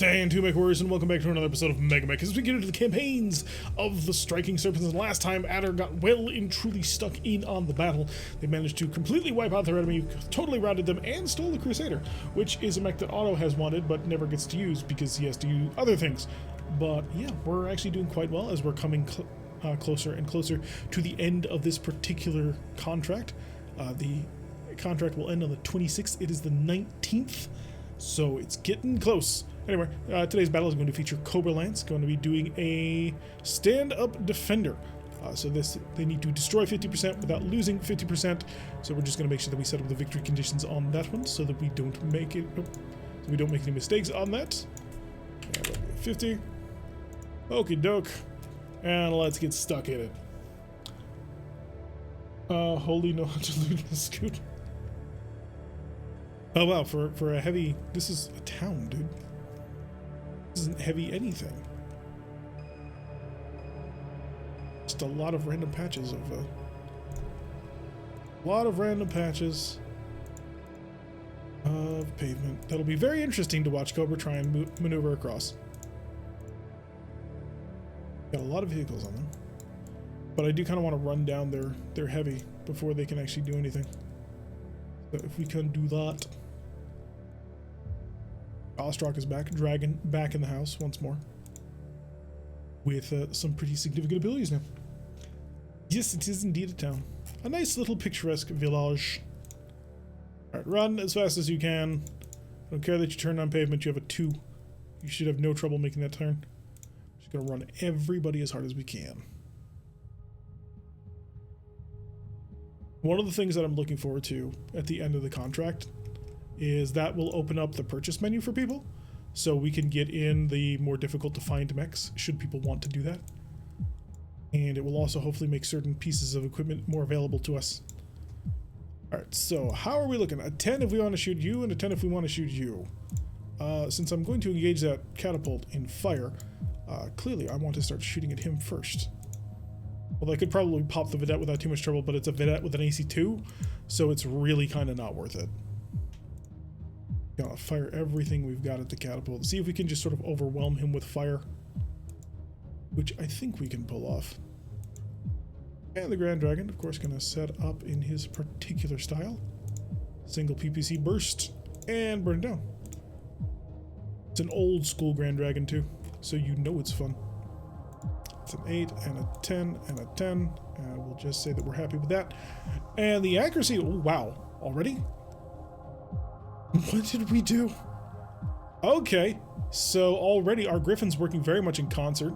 Stand to Mech Warriors, and welcome back to another episode of MegaMek as we get into the campaigns of the Striking Serpents. And last time, Adder got well and truly stuck in on the battle. They managed to completely wipe out their enemy, totally routed them, and stole the Crusader, which is a mech that Otto has wanted but never gets to use because he has to use other things. But yeah, we're actually doing quite well as we're coming closer and closer to the end of this particular contract. The contract will end on the 26th. It is the 19th, so it's getting close. Anyway, today's battle is going to feature Cobra Lance, going to be doing a stand-up defender. So they need to destroy 50% without losing 50%. So we're just going to make sure that we set up the victory conditions on that one so that we don't make it, so we don't make any mistakes on that. Yeah, 50. Okie doke. And let's get stuck in it. Holy no to loot the scoot. Oh wow, for a heavy, this is a town, dude. This isn't heavy anything. Just a lot of random patches of pavement. That'll be very interesting to watch Cobra try and maneuver across. Got a lot of vehicles on them, but I do kind of want to run down their heavy before they can actually do anything. So if we can do that. Ostrock is back, Dragon back in the house once more, with some pretty significant abilities now. Yes, it is indeed a town. A nice little picturesque village. Alright, run as fast as you can. I don't care that you turn on pavement, you have a 2. You should have no trouble making that turn. Just gonna run everybody as hard as we can. One of the things that I'm looking forward to at the end of the contract is that will open up the purchase menu for people, so we can get in the more difficult to find mechs should people want to do that. And it will also hopefully make certain pieces of equipment more available to us. Alright, so how are we looking? A 10 if we want to shoot you, and a 10 if we want to shoot you. Since I'm going to engage that catapult in fire, clearly I want to start shooting at him first. Well, I could probably pop the Vedette without too much trouble, but it's a Vedette with an AC2, so it's really kind of not worth it. Gonna fire everything we've got at the catapult. See if we can just sort of overwhelm him with fire, which I think we can pull off. And the Grand Dragon, of course, gonna set up in his particular style. Single PPC burst and burn it down. It's an old school Grand Dragon too, so you know it's fun. It's an 8 and a 10 and a 10, and we'll just say that we're happy with that. And the accuracy, oh wow, already? What did we do? Okay, so already our Griffin's working very much in concert.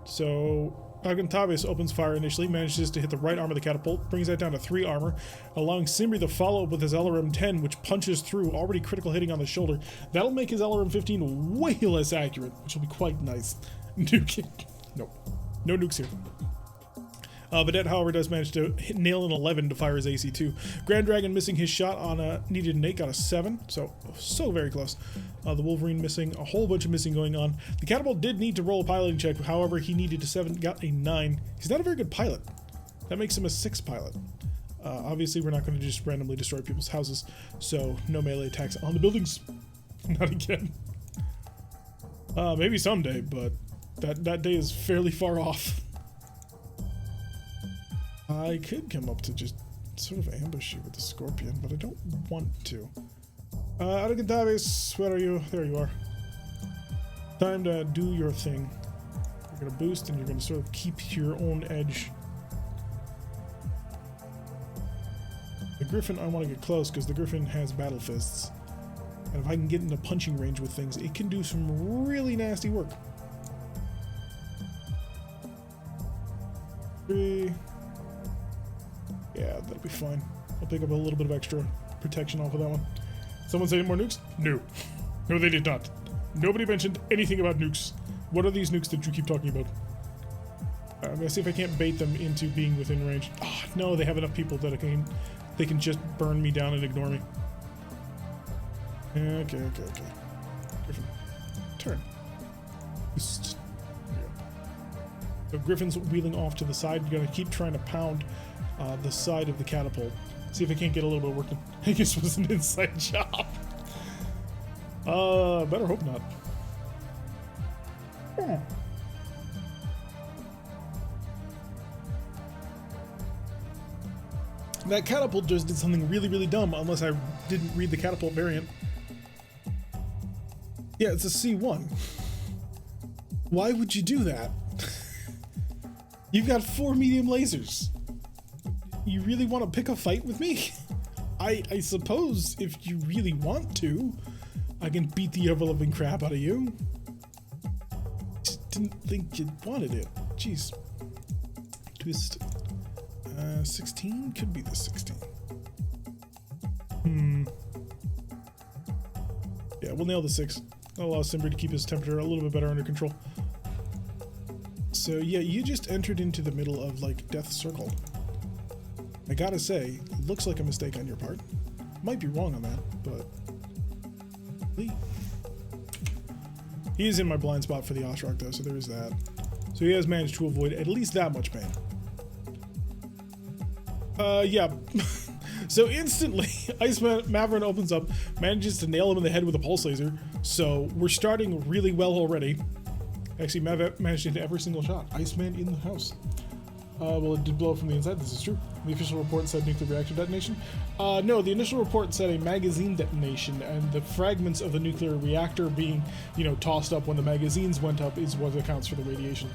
So Agantavius opens fire initially, manages to hit the right arm of the catapult, brings that down to 3 armor, allowing Simri to follow up with his LRM 10, which punches through, already critical hitting on the shoulder. That'll make his LRM 15 way less accurate, which will be quite nice. Nuke. Nope. No nukes here. Vedette, however, does manage to nail an 11 to fire his AC2. Grand Dragon missing his shot on a needed an 8, got a 7, so very close. The Wolverine missing, a whole bunch of missing going on. The catapult did need to roll a piloting check, however, he needed a 7, got a 9. He's not a very good pilot. That makes him a 6 pilot. Obviously, we're not going to just randomly destroy people's houses, so no melee attacks on the buildings. Not again. Maybe someday, but that day is fairly far off. I could come up to just sort of ambush you with the Scorpion, but I don't want to. Adagantavis, where are you? There you are. Time to do your thing. You're going to boost and you're going to sort of keep your own edge. The Griffin, I want to get close because the Griffin has battle fists. And if I can get into punching range with things, it can do some really nasty work. 3... Yeah, that'll be fine. I'll pick up a little bit of extra protection off of that one. Someone say more nukes? No. No, they did not. Nobody mentioned anything about nukes. What are these nukes that you keep talking about? I'm gonna see if I can't bait them into being within range. Oh, no, they have enough people that they can just burn me down and ignore me. Okay. Griffin, turn. Boost. There you go. So Griffin's wheeling off to the side. You're gonna keep trying to pound the side of the catapult. See if I can't get a little bit of work done. I guess it was an inside job. Better hope not. Yeah. That catapult just did something really, really dumb, unless I didn't read the catapult variant. Yeah, it's a C1. Why would you do that? You've got 4 medium lasers. You really want to pick a fight with me? I suppose if you really want to, I can beat the ever-loving crap out of you. Just didn't think you wanted it. Jeez. Twist. 16? Could be the 16. Yeah, we'll nail the 6. That'll allow Simbri to keep his temperature a little bit better under control. So yeah, you just entered into the middle of, like, Death Circle. I gotta say, looks like a mistake on your part. Might be wrong on that, but... He is in my blind spot for the Oshrock, though, so there is that. So he has managed to avoid at least that much pain. Yeah. So instantly, Ice Maverin opens up, manages to nail him in the head with a pulse laser. So we're starting really well already. Actually, Mav managed to hit every single shot. Iceman in the house. Well, it did blow up from the inside. This is true. The official report said nuclear reactor detonation. No, the initial report said a magazine detonation, and the fragments of the nuclear reactor being, you know, tossed up when the magazines went up is what accounts for the radiation.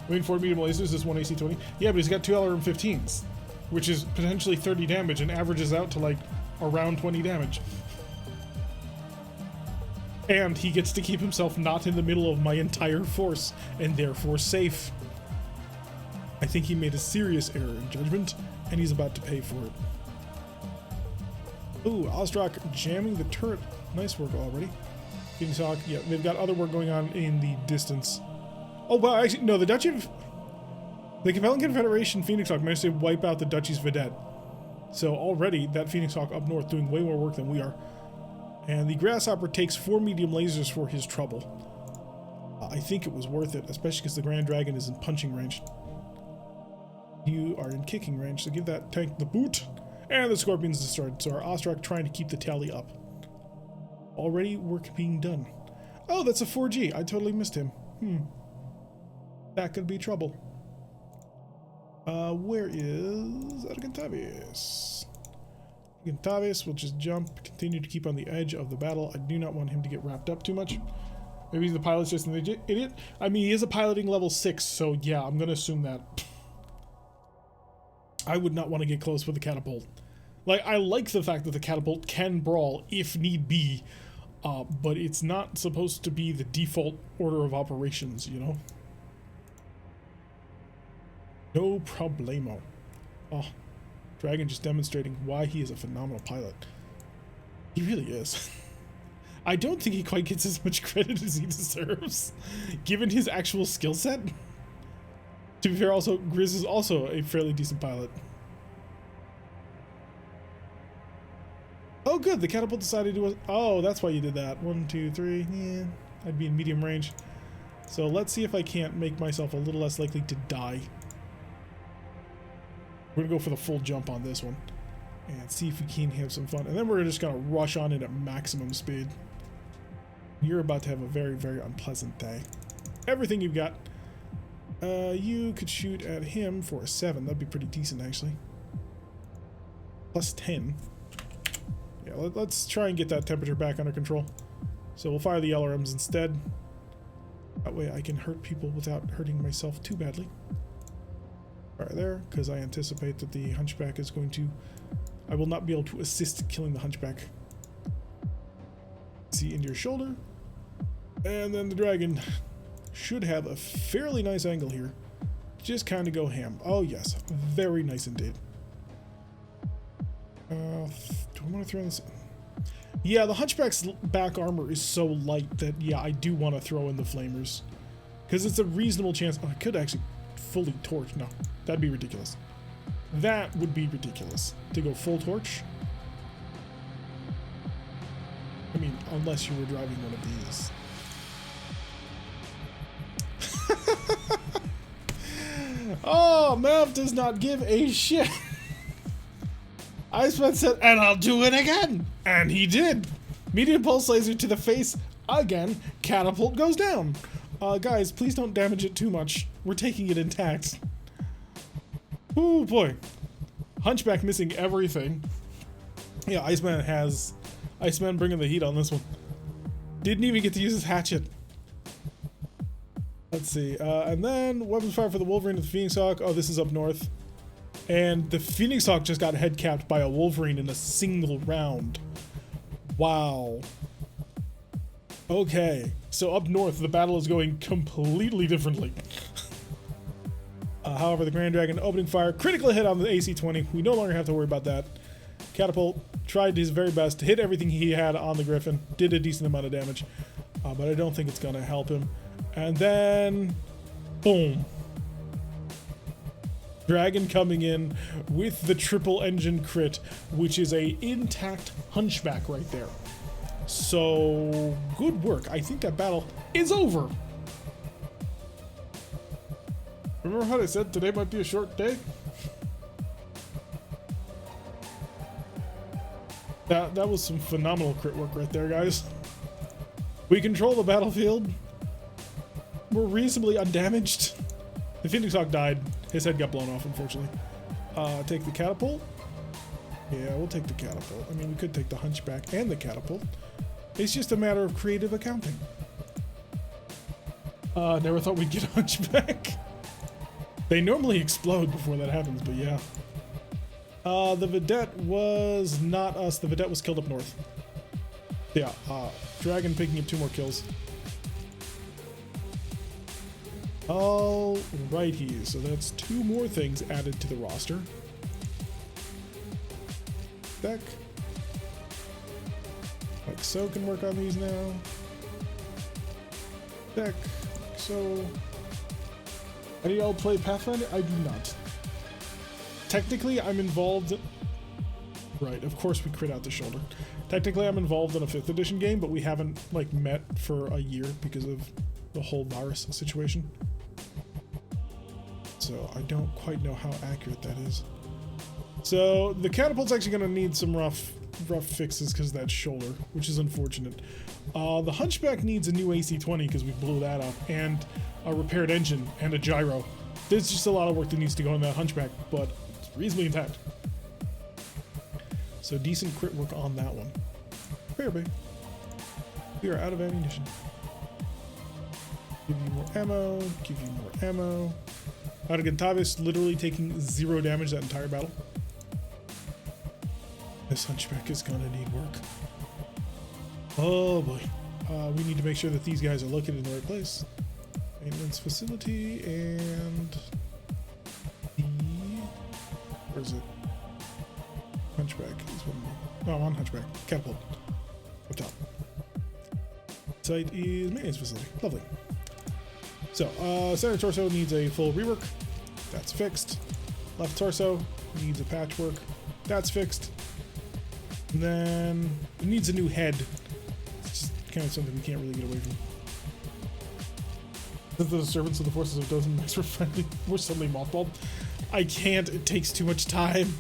Waiting for medium lasers is 1 AC-20. Yeah, but he's got 2 LRM-15s, which is potentially 30 damage and averages out to like around 20 damage. And he gets to keep himself not in the middle of my entire force, and therefore safe. I think he made a serious error in judgment, and he's about to pay for it. Ooh, Oshrock jamming the turret. Nice work already. Phoenix Hawk, yeah, they've got other work going on in the distance. Oh, well, actually, no, the Capellan Confederation Phoenix Hawk managed to wipe out the Duchy's Vedette. So already, that Phoenix Hawk up north doing way more work than we are. And the Grasshopper takes 4 medium lasers for his trouble. I think it was worth it, especially because the Grand Dragon is in punching range. You are in kicking range, so give that tank the boot. And the Scorpion's destroyed, so our Oshrock trying to keep the tally up. Already work being done. Oh, that's a 4G. I totally missed him. That could be trouble. Where is Argentavius? Argentavius will just jump, continue to keep on the edge of the battle. I do not want him to get wrapped up too much. Maybe the pilot's just an idiot. I mean, he is a piloting level 6, so yeah, I'm gonna assume that. I would not want to get close with the catapult. Like, I like the fact that the catapult can brawl if need be, but it's not supposed to be the default order of operations, you know? No problemo. Oh, Dragon just demonstrating why he is a phenomenal pilot. He really is. I don't think he quite gets as much credit as he deserves, given his actual skill set. To be fair, also, Grizz is also a fairly decent pilot. Oh, good. The catapult decided to... Oh, that's why you did that. 1, 2, 3. Yeah, I'd be in medium range. So let's see if I can't make myself a little less likely to die. We're going to go for the full jump on this one. And see if we can have some fun. And then we're just going to rush on it at maximum speed. You're about to have a very, very unpleasant day. Everything you've got. You could shoot at him for a 7. That'd be pretty decent, actually. Plus 10. Yeah, let's try and get that temperature back under control. So we'll fire the LRMs instead. That way I can hurt people without hurting myself too badly. Fire there, because I anticipate that the Hunchback is going to... I will not be able to assist killing the Hunchback. See into your shoulder. And then the Dragon should have a fairly nice angle here. Just kind of go ham. Oh yes, very nice indeed. Do I want to throw this? Yeah, the Hunchback's back armor is so light that, yeah, I do want to throw in the Flamers. Because it's a reasonable chance. Oh, I could actually fully torch. No, that'd be ridiculous. That would be ridiculous. To go full torch. I mean, unless you were driving one of these. Oh, Mav does not give a shit. Iceman said, and I'll do it again. And he did. Medium pulse laser to the face again. Catapult goes down. Guys, please don't damage it too much. We're taking it intact. Oh boy. Hunchback missing everything. Yeah, Iceman bringing the heat on this one. Didn't even get to use his hatchet. Let's see. And then weapons fire for the Wolverine and the Phoenix Hawk. Oh, this is up north. And the Phoenix Hawk just got head capped by a Wolverine in a single round. Wow. Okay. So up north, the battle is going completely differently. However, the Grand Dragon opening fire, critical hit on the AC-20. We no longer have to worry about that. Catapult tried his very best to hit everything he had on the Griffin. Did a decent amount of damage. But I don't think it's going to help him. And then, boom. Dragon coming in with the triple engine crit, which is a intact Hunchback right there. So, good work. I think that battle is over. Remember how I said today might be a short day? That was some phenomenal crit work right there, guys. We control the battlefield. We're reasonably undamaged. The Phoenix Hawk died. His head got blown off, unfortunately. Take the catapult. Yeah, we'll take the catapult. I mean, we could take the Hunchback and the catapult. It's just a matter of creative accounting. Never thought we'd get a Hunchback. They normally explode before that happens, but yeah. The Vedette was not us. The Vedette was killed up north. Yeah, Dragon picking up 2 more kills. Alrighty, so that's 2 more things added to the roster. Deck. Like so can work on these now. Deck. Like so. Any of y'all play Pathfinder? I do not. Technically, I'm involved. Right, of course we crit out the shoulder. Technically, I'm involved in a 5th edition game, but we haven't like met for a year because of the whole virus situation. So I don't quite know how accurate that is. So the catapult's actually going to need some rough fixes because of that shoulder, which is unfortunate. The Hunchback needs a new AC-20 because we blew that up, and a repaired engine and a gyro. There's just a lot of work that needs to go on that Hunchback, but it's reasonably intact. So decent crit work on that one. Fair bay. We are out of ammunition. Give you more ammo, give you more ammo. Argentavis literally taking 0 damage that entire battle. This Hunchback is gonna need work. Oh boy. We need to make sure that these guys are located in the right place. Maintenance facility and where is it? Hunchback is one. Oh, I'm on Hunchback. Catapult. Up top. Site is maintenance facility. Lovely. So, center torso needs a full rework. That's fixed. Left torso needs a patchwork. That's fixed. And then it needs a new head. It's just kind of something we can't really get away from. Since the servants of the forces of Dozen Max were suddenly mothballed. I can't. It takes too much time.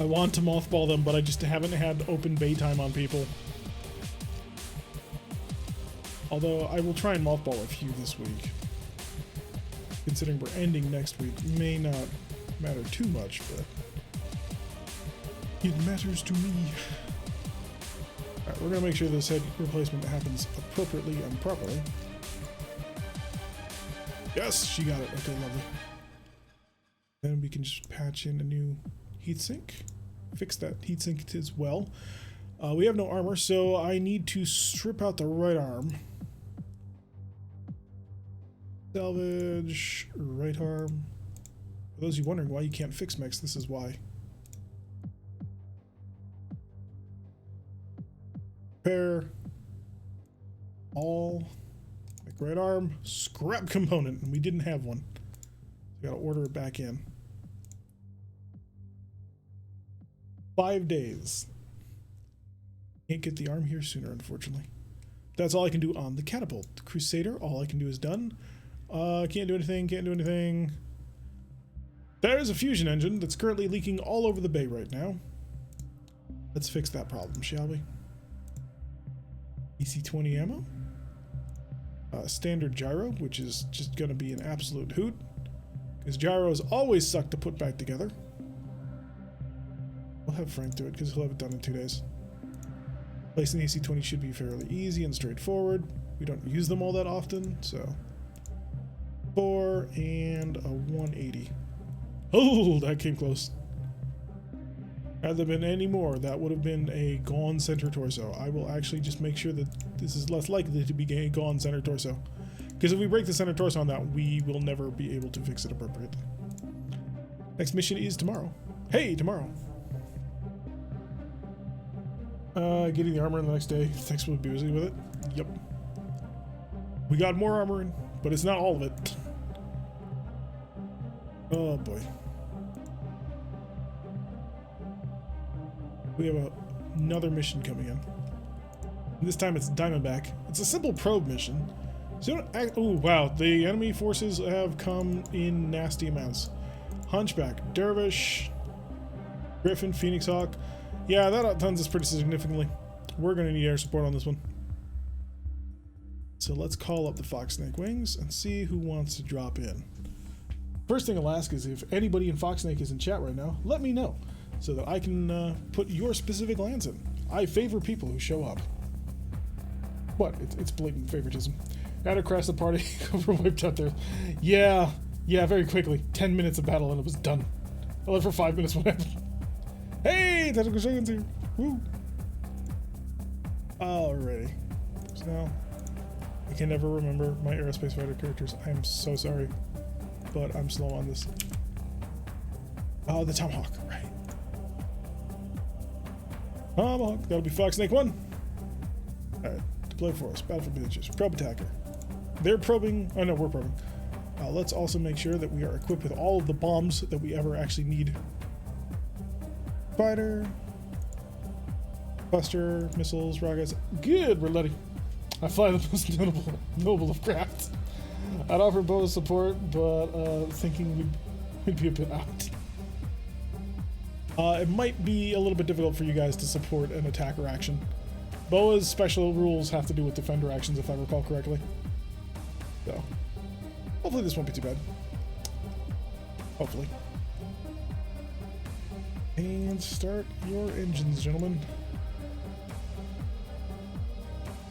I want to mothball them, but I just haven't had open bay time on people. Although I will try and mothball a few this week. Considering we're ending next week, may not matter too much, but it matters to me. Alright, we're gonna make sure this head replacement happens appropriately and properly. Yes, she got it. Okay, lovely. Then we can just patch in a new heatsink. Fix that heatsink as well. We have no armor, so I need to strip out the right arm. Salvage, right arm. For those of you wondering why you can't fix mechs, this is why. Repair. All. Like right arm. Scrap component. And we didn't have one. We gotta order it back in. 5 days. Can't get the arm here sooner, unfortunately. That's all I can do on the catapult. The Crusader, all I can do is done. Can't do anything, can't do anything. There's a fusion engine that's currently leaking all over the bay right now. Let's fix that problem, shall we? EC-20 ammo. Standard gyro, which is just going to be an absolute hoot, because gyros always suck to put back together. We'll have Frank do it because he'll have it done in 2 days. Placing the EC-20 should be fairly easy and straightforward. We don't use them all that often, so 4 and a 180. Oh, that came close. Had there been any more, that would have been a gone center torso. I will actually just make sure that this is less likely to be a gone center torso. Because if we break the center torso on that, we will never be able to fix it appropriately. Next mission is tomorrow. Hey, tomorrow. Getting the armor in the next day. Thanks for being busy with it. Yep. We got more armor in, but it's not all of it. Oh boy. We have another mission coming in. And this time it's Diamondback. It's a simple probe mission. So you don't act, oh wow, the enemy forces have come in nasty amounts. Hunchback, Dervish, Griffin, Phoenix Hawk. Yeah, that outguns us pretty significantly. We're going to need air support on this one. So let's call up the Fox Snake Wings and see who wants to drop in. First thing I'll ask is if anybody in Fox Snake is in chat right now, let me know so that I can put your specific lands in. I favor people who show up. What? It's blatant favoritism. Had to crash the party, wiped out there. Yeah, very quickly. 10 minutes of battle and it was done. I left for 5 minutes when it happened. Hey, Tactical Shogun's here. Woo. Alrighty. So now, I can never remember my aerospace fighter characters. I am so sorry, but I'm slow on this. Oh, the Tomahawk, right. Tomahawk, that'll be Fox Snake 1. Alright, deploy force, battlefield miniatures, probe attacker. They're probing, oh no, we're probing. Let's also make sure that we are equipped with all of the bombs that we ever actually need. Fighter, buster, missiles, rockets. Good, we're ready. I fly the most noble of crafts. I'd offer bonus support, but thinking we'd be a bit out. It might be a little bit difficult for you guys to support an attacker action. Boa's special rules have to do with defender actions, if I recall correctly. So, hopefully this won't be too bad. Hopefully. And start your engines, gentlemen.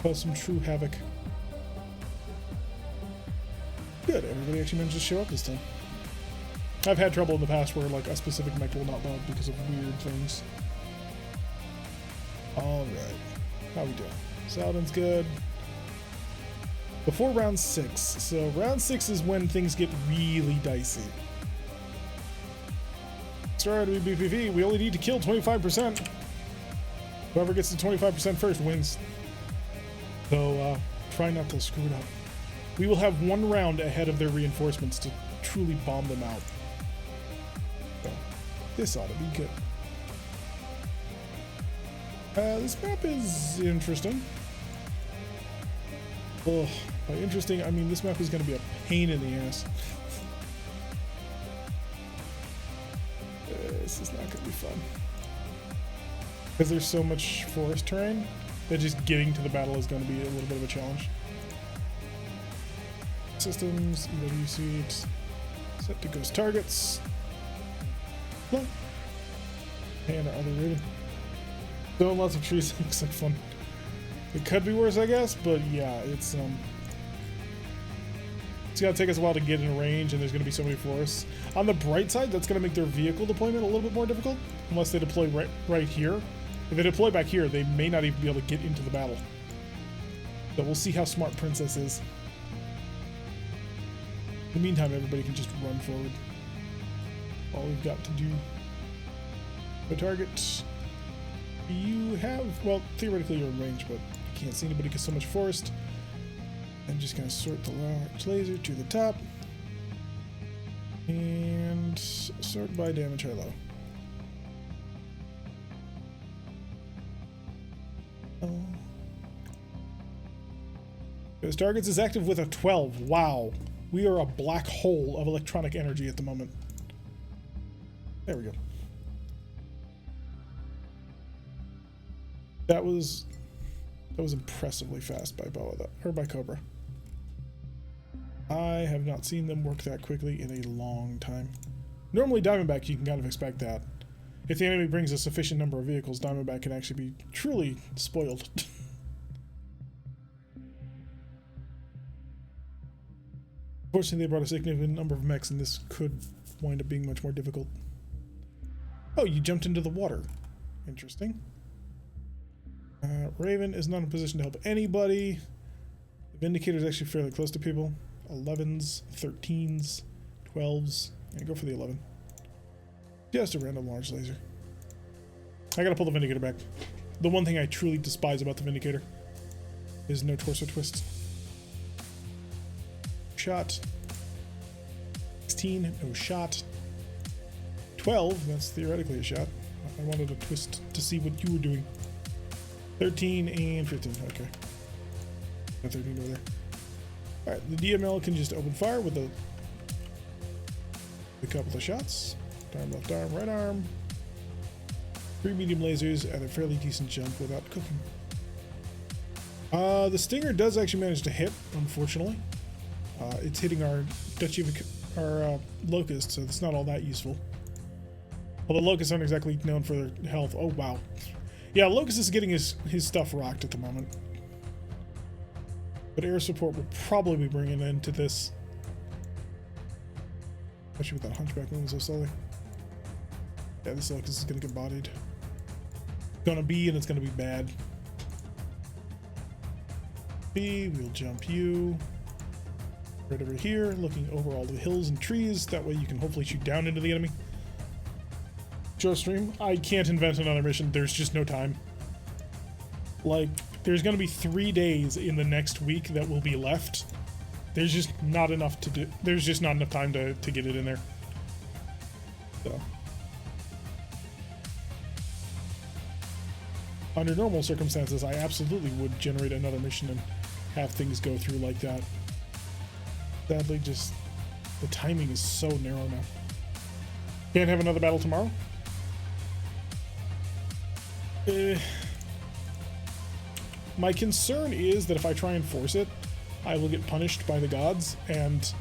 Cause some true havoc. Good, everybody actually managed to show up this time. I've had trouble in the past where like a specific mech will not load because of weird things. Alright. How we doing? Saladin's good. Before round 6. So round 6 is when things get really dicey. Sorry to be BPV, we only need to kill 25%. Whoever gets to 25% first wins. So try not to screw it up. We will have 1 round ahead of their reinforcements to truly bomb them out. So this ought to be good. This map is interesting. Oh, by interesting, I mean this map is going to be a pain in the ass. This is not going to be fun. Because there's so much forest terrain that just getting to the battle is going to be a little bit of a challenge. Systems, EWC, set to ghost targets. And our other rating. So lots of trees, looks like fun. It could be worse, I guess, but yeah, it's gonna take us a while to get in range, and there's gonna be so many forests. On the bright side, that's gonna make their vehicle deployment a little bit more difficult, unless they deploy right here. If they deploy back here, they may not even be able to get into the battle. So we'll see how smart Princess is. In the meantime, everybody can just run forward. All we've got to do. The target. You have, well, theoretically you're in range, but you can't see anybody because so much forest. I'm just gonna sort the large laser to the top. And sort by damage high low. Those targets is active with a 12. Wow. We are a black hole of electronic energy at the moment. There we go. That was That was impressively fast by Boa, though, or by Cobra. I have not seen them work that quickly in a long time. Normally, Diamondback, you can kind of expect that. If the enemy brings a sufficient number of vehicles, Diamondback can actually be truly spoiled. Fortunately, they brought a significant number of mechs, and this could wind up being much more difficult. Oh, you jumped into the water. Interesting. Raven is not in a position to help anybody. The Vindicator is actually fairly close to people. 11s, 13s, 12s. Yeah, go for the 11. Just a random large laser. I gotta pull the Vindicator back. The one thing I truly despise about the Vindicator is no torso twists. Shot. 16, no shot. 12, that's theoretically a shot. I wanted a twist to see what you were doing. 13 and 15, okay. Got 13 over there. Alright, the DML can just open fire with a couple of shots. Arm, left arm, right arm. 3 medium lasers and a fairly decent jump without cooking. The Stinger does actually manage to hit, unfortunately. It's hitting our Locust, so it's not all that useful. Although Locusts aren't exactly known for their health. Oh, wow. Yeah, Locust is getting his stuff rocked at the moment. But air support will probably be bringing an end to this. Especially with that Hunchback moving so slowly. Yeah, this Locust is going to get bodied. Gonna be, and it's going to be bad. B, we'll jump you. Right over here, looking over all the hills and trees. That way you can hopefully shoot down into the enemy. Joe Stream, I can't invent another mission. There's just no time. Like, there's going to be 3 days in the next week that will be left. There's just not enough to do. There's just not enough time to get it in there. So. Under normal circumstances, I absolutely would generate another mission and have things go through like that. Sadly, just the timing is so narrow now. Can't have another battle tomorrow? My concern is that if I try and force it, I will get punished by the gods, and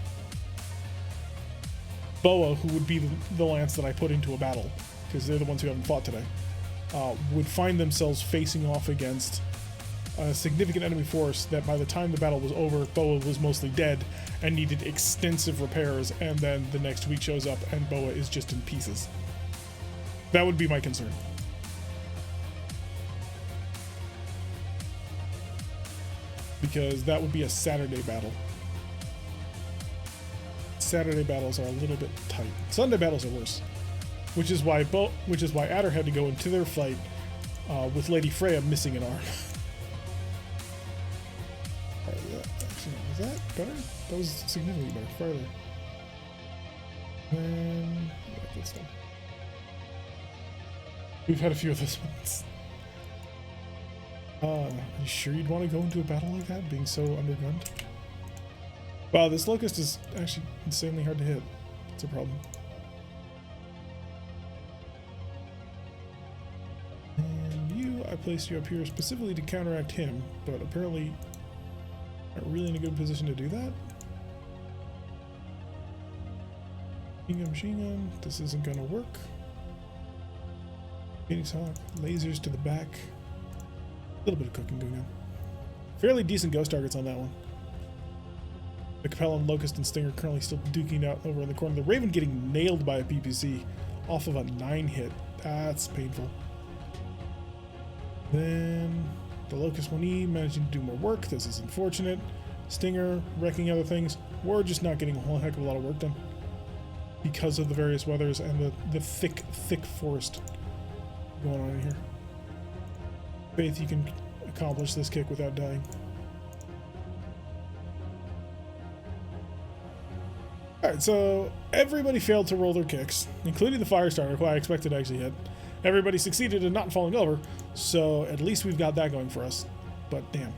Boa, who would be the lance that I put into a battle, because they're the ones who haven't fought today, would find themselves facing off against a significant enemy force that by the time the battle was over, Boa was mostly dead and needed extensive repairs, and then the next week shows up and Boa is just in pieces. That would be my concern. Because that would be a Saturday battle. Saturday battles are a little bit tight. Sunday battles are worse. Which is why Adder had to go into their fight with Lady Freya missing an arm. Actually, was that better? That was significantly better. Farther. And yeah, that's done. We've had a few of those ones. Are you sure you'd want to go into a battle like that, being so undergunned? Wow, this Locust is actually insanely hard to hit. That's a problem. And you, I placed you up here specifically to counteract him, but apparently not really in a good position to do that. Machine gun, this isn't gonna work. Phoenix Hawk, lasers to the back. A little bit of cooking going on. Fairly decent ghost targets on that one. The Capella, Locust, and Stinger currently still duking out over in the corner. The Raven getting nailed by a PPC off of a 9 hit. That's painful. Then the Locust 1E managing to do more work. This is unfortunate. Stinger wrecking other things. We're just not getting a whole heck of a lot of work done because of the various weathers and the thick forest going on in here. Faith, you can accomplish this kick without dying. Alright, so everybody failed to roll their kicks, including the Firestarter, who I expected to actually hit. Everybody succeeded in not falling over, so at least we've got that going for us. But damn.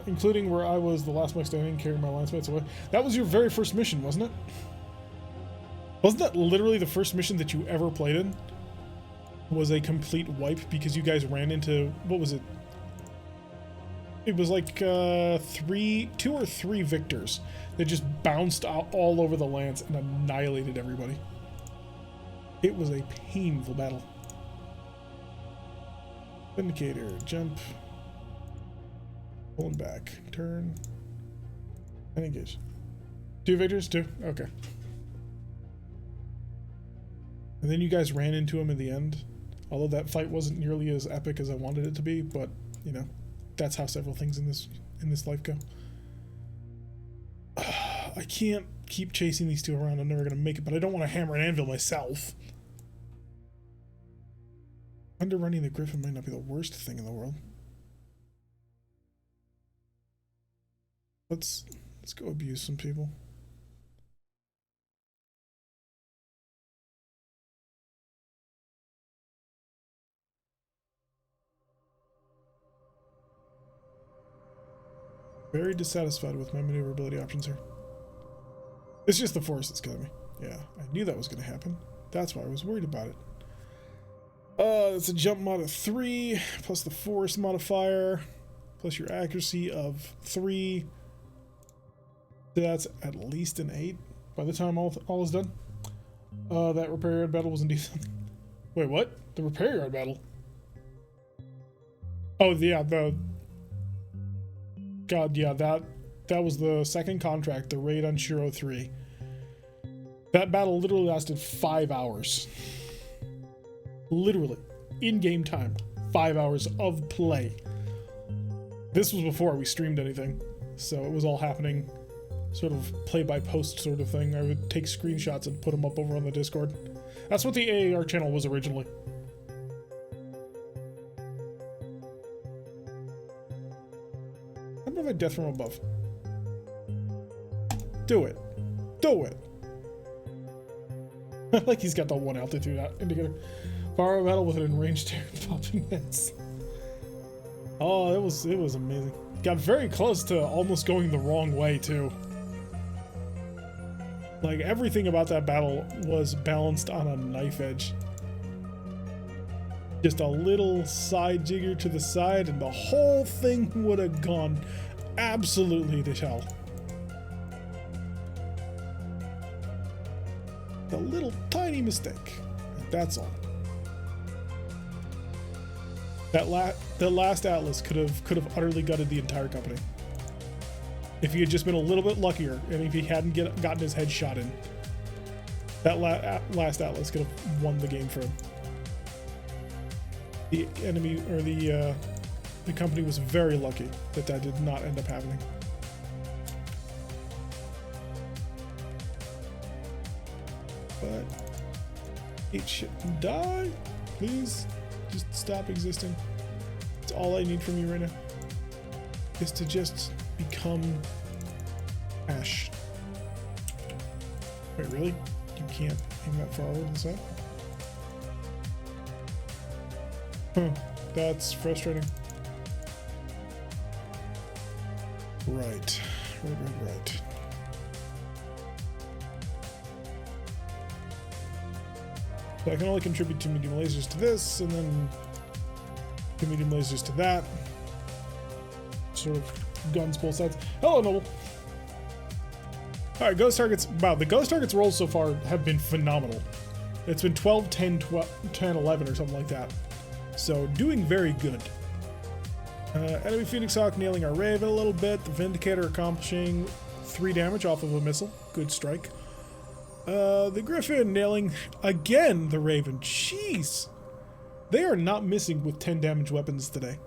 Including where I was the last mech standing, carrying my alliance mates away. That was your very first mission, wasn't it? Wasn't that literally the first mission that you ever played in? was a complete wipe because you guys ran into, what was it? It was like 2 or 3 victors that just bounced out all over the lands and annihilated everybody. It was a painful battle. Vindicator, jump, pulling back, turn, and engage. 2 victors? 2? Okay. And then you guys ran into him in the end. Although that fight wasn't nearly as epic as I wanted it to be, but, you know, that's how several things in this life go. I can't keep chasing these 2 around. I'm never going to make it, but I don't want to hammer an anvil myself. Underrunning the Griffin might not be the worst thing in the world. Let's go abuse some people. Very dissatisfied with my maneuverability options here. It's just the force that's killing me. Yeah, I knew that was going to happen. That's why I was worried about it. It's a jump mod of 3, plus the force modifier, plus your accuracy of 3. That's at least an 8 by the time all is done. That repair yard battle was indeed something. Wait, what? The repair yard battle? Oh, yeah, God, yeah, that was the second contract, the raid on Shiro 3. That battle literally lasted 5 hours. Literally, in-game time, 5 hours of play. This was before we streamed anything, so it was all happening sort of play-by-post sort of thing. I would take screenshots and put them up over on the Discord. That's what the AAR channel was originally. How about if I death from above? Do it. Do it. Like he's got the 1 altitude indicator. Fire battle with an enraged tear popping heads. Oh, it was amazing. Got very close to almost going the wrong way too. Like everything about that battle was balanced on a knife edge. Just a little side jigger to the side and the whole thing would have gone absolutely to hell. A little tiny mistake. That's all. The last Atlas could have utterly gutted the entire company. If he had just been a little bit luckier, and if he hadn't gotten his head shot in, that last Atlas could have won the game for him. The enemy, or the company was very lucky that did not end up happening. But eat shit and die, please. Just stop existing. That's all I need from you right now. Is to just become ash. Wait, really? You can't aim that far over the side? Huh. That's frustrating. Right. Right. So I can only contribute 2 medium lasers to this, and then 2 medium lasers to that. Sort of guns both sides. Hello, Noble. Alright, ghost targets. Wow, the ghost targets rolls so far have been phenomenal. It's been 12, 10, 10, 11 or something like that. So, doing very good. Enemy Phoenix Hawk nailing our Raven a little bit. The Vindicator accomplishing 3 damage off of a missile. Good strike. The Griffin nailing again the Raven. Jeez. They are not missing with 10 damage weapons today.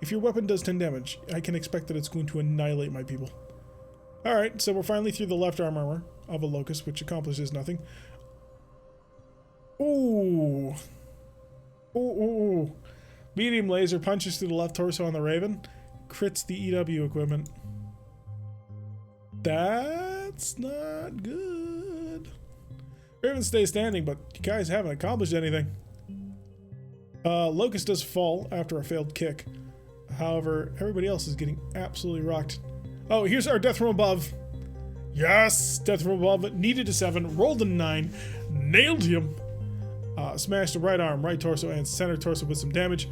If your weapon does 10 damage, I can expect that it's going to annihilate my people. Alright, so we're finally through the left arm armor of a Locust, which accomplishes nothing. Ooh. Ooh. Medium laser punches through the left torso on the Raven. Crits the EW equipment. That's not good. Raven stays standing, but you guys haven't accomplished anything. Locust does fall after a failed kick. However, everybody else is getting absolutely rocked. Oh, here's our death from above. Yes, death from above. Needed a 7, rolled a 9, nailed him. Smash the right arm, right torso, and center torso with some damage.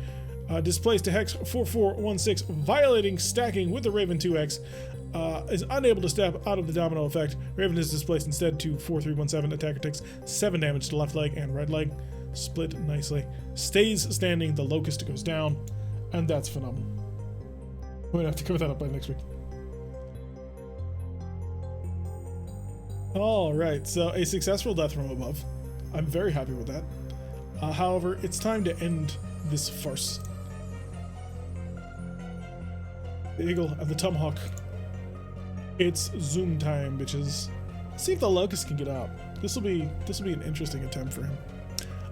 Displays to Hex 4416, violating stacking with the Raven 2X. Is unable to step out of the domino effect. Raven is displaced instead to 4317. Attacker takes 7 damage to left leg and right leg. Split nicely. Stays standing. The Locust goes down. And that's phenomenal. We're going to have to cover that up by next week. Alright, so a successful death from above. I'm very happy with that. However, it's time to end this farce. The Eagle and the Tomahawk. It's zoom time, bitches. Let's see if the Locust can get out. This will be an interesting attempt for him.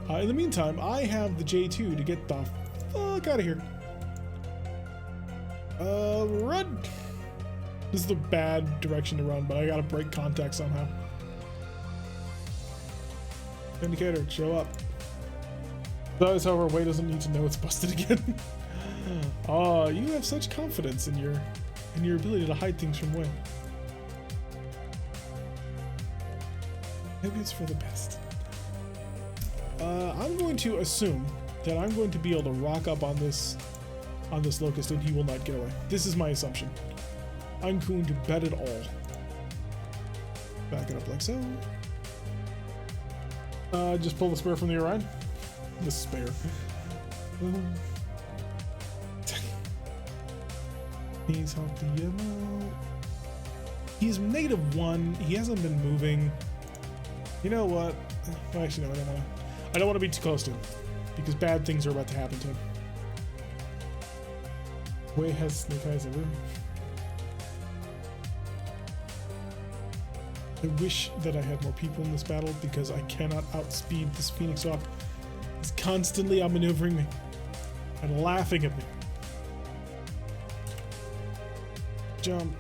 In the meantime, I have the J2 to get the fuck out of here. Run! This is the bad direction to run, but I gotta break contact somehow. Indicator, show up. Those, however, Way doesn't need to know it's busted again. Oh, you have such confidence in your ability to hide things from Way. Maybe it's for the best. I'm going to assume that I'm going to be able to rock up on this Locust and he will not get away. This is my assumption. I'm going to bet it all. Back it up like so. Just pull the spare from the Orion. The spare. He's off the yellow. He's -1. He hasn't been moving. You know what? Well, actually, no, I don't want to be too close to him because bad things are about to happen to him. Way has snake eyes ever. I wish that I had more people in this battle because I cannot outspeed this Phoenix Hawk. He's constantly outmaneuvering me and laughing at me. Jump.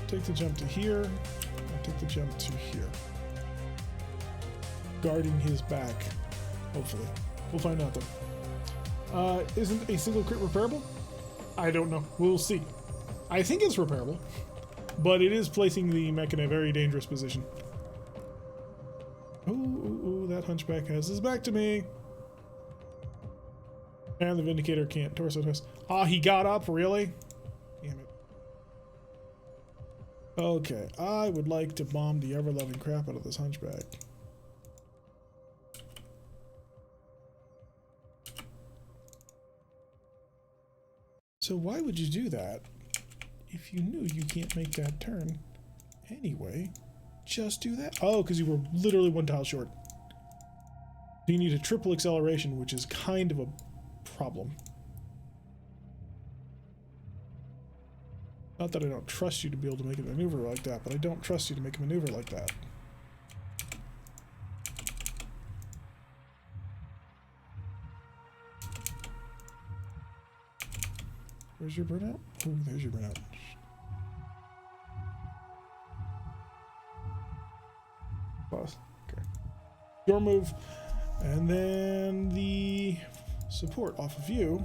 Take the jump to here. I'll take the jump to here. Guarding his back. Hopefully. We'll find out though. Isn't a single crit repairable? I don't know. We'll see. I think it's repairable. But it is placing the mech in a very dangerous position. Ooh, that hunchback has his back to me. And the Vindicator can't torso twist. Ah, he got up, really? Damn it. Okay, I would like to bomb the ever-loving crap out of this hunchback. So why would you do that? If you knew you can't make that turn anyway, just do that. Oh, because you were literally 1 tile short. So you need a triple acceleration, which is kind of a problem. Not that I don't trust you to be able to make a maneuver like that, but I don't trust you to make a maneuver like that. Where's your burnout? Oh, there's your burnout. Pause. Okay. Your move. And then the support off of you.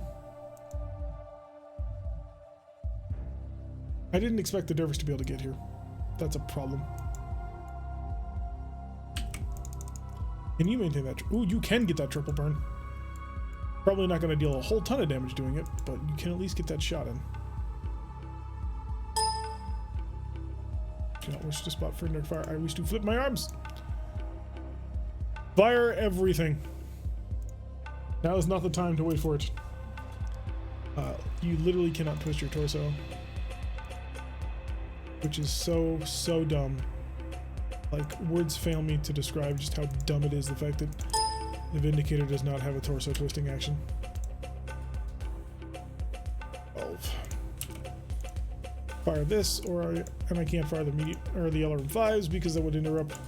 I didn't expect the Dervish to be able to get here. That's a problem. Can you maintain that? Ooh, you can get that triple burn. Probably not going to deal a whole ton of damage doing it, but you can at least get that shot in. Do not wish to spot for nerd fire. I wish to flip my arms. Fire everything. Now is not the time to wait for it. You literally cannot twist your torso, which is so dumb. Like, words fail me to describe just how dumb it is, the fact that the Vindicator does not have a torso twisting action. 12. Fire this, and I can't fire the LRM5s because that would interrupt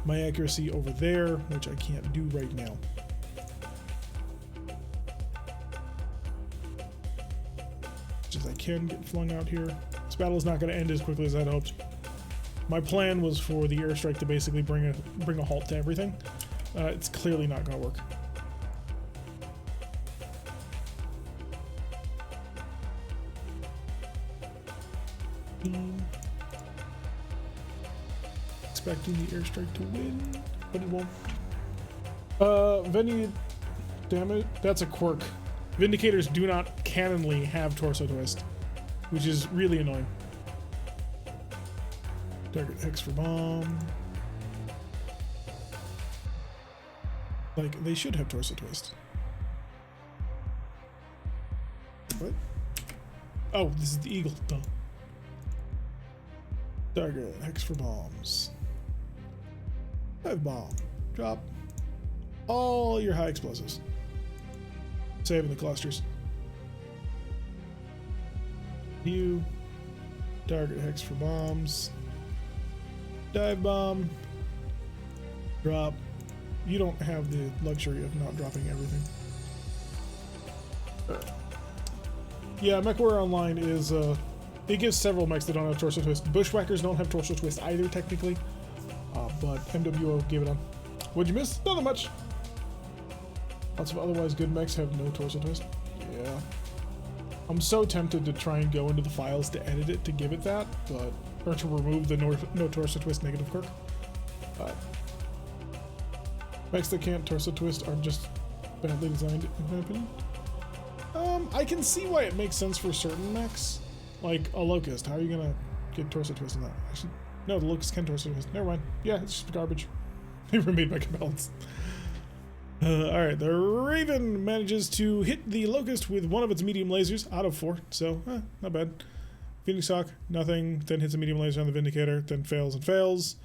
my accuracy over there, which I can't do right now. Just I can get flung out here. This battle is not going to end as quickly as I'd hoped. My plan was for the airstrike to basically bring a halt to everything. It's clearly not going to work. Expecting the airstrike to win, but it won't. Venue Damn it. That's a quirk. Vindicators do not canonly have torso twist, which is really annoying. Target X for bomb. Like, they should have torso twist. What? Oh, this is the eagle. Duh. Target X for bombs. 5 bomb. Drop all your high explosives. Saving the clusters. You. Target Hex for bombs. Dive bomb. Drop. You don't have the luxury of not dropping everything. Yeah, MechWarrior Online is, it gives several mechs that don't have torso twist. Bushwhackers don't have torso twist either, technically. But MWO gave it on. What'd you miss? Not much. Lots of otherwise good mechs have no torso twist. Yeah. I'm so tempted to try and go into the files to edit it to give it that, but or to remove the no torso twist negative quirk. But mechs that can't torso twist are just badly designed, in my opinion. I can see why it makes sense for certain mechs, like a Locust. How are you gonna get torso twist in that? Actually, no, the Locust can torso twist. Never mind. Yeah, it's just garbage. They were made by balance. Alright, the Raven manages to hit the Locust with one of its medium lasers out of 4, so not bad. Phoenix Hawk, nothing, then hits a medium laser on the Vindicator, then fails and fails.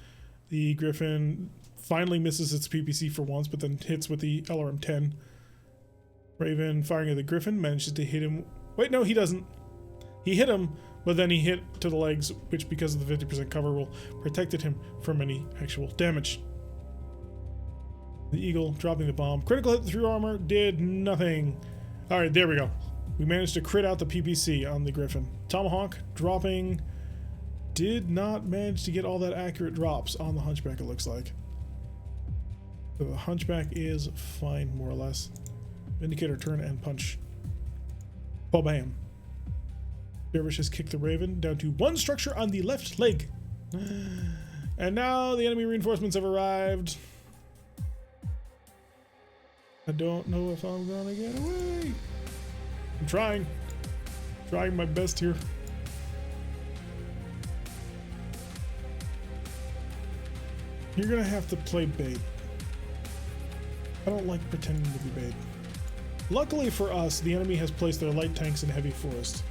The Griffin finally misses its PPC for once, but then hits with the LRM-10. Raven, firing at the Griffin, manages to hit him. Wait, no, he doesn't. He hit him, but then he hit to the legs, which because of the 50% cover rule, protected him from any actual damage. The Eagle dropping the bomb. Critical hit through armor did nothing. Alright, there we go. We managed to crit out the PPC on the Griffin. Tomahawk dropping. Did not manage to get all that accurate drops on the Hunchback, it looks like. So the Hunchback is fine, more or less. Vindicator turn and punch. Oh, bam. Dervish has kicked the Raven down to 1 structure on the left leg. And now the enemy reinforcements have arrived. I don't know if I'm gonna get away. I'm trying my best here. You're gonna have to play bait. I don't like pretending to be bait. Luckily for us, the enemy has placed their light tanks in heavy forest.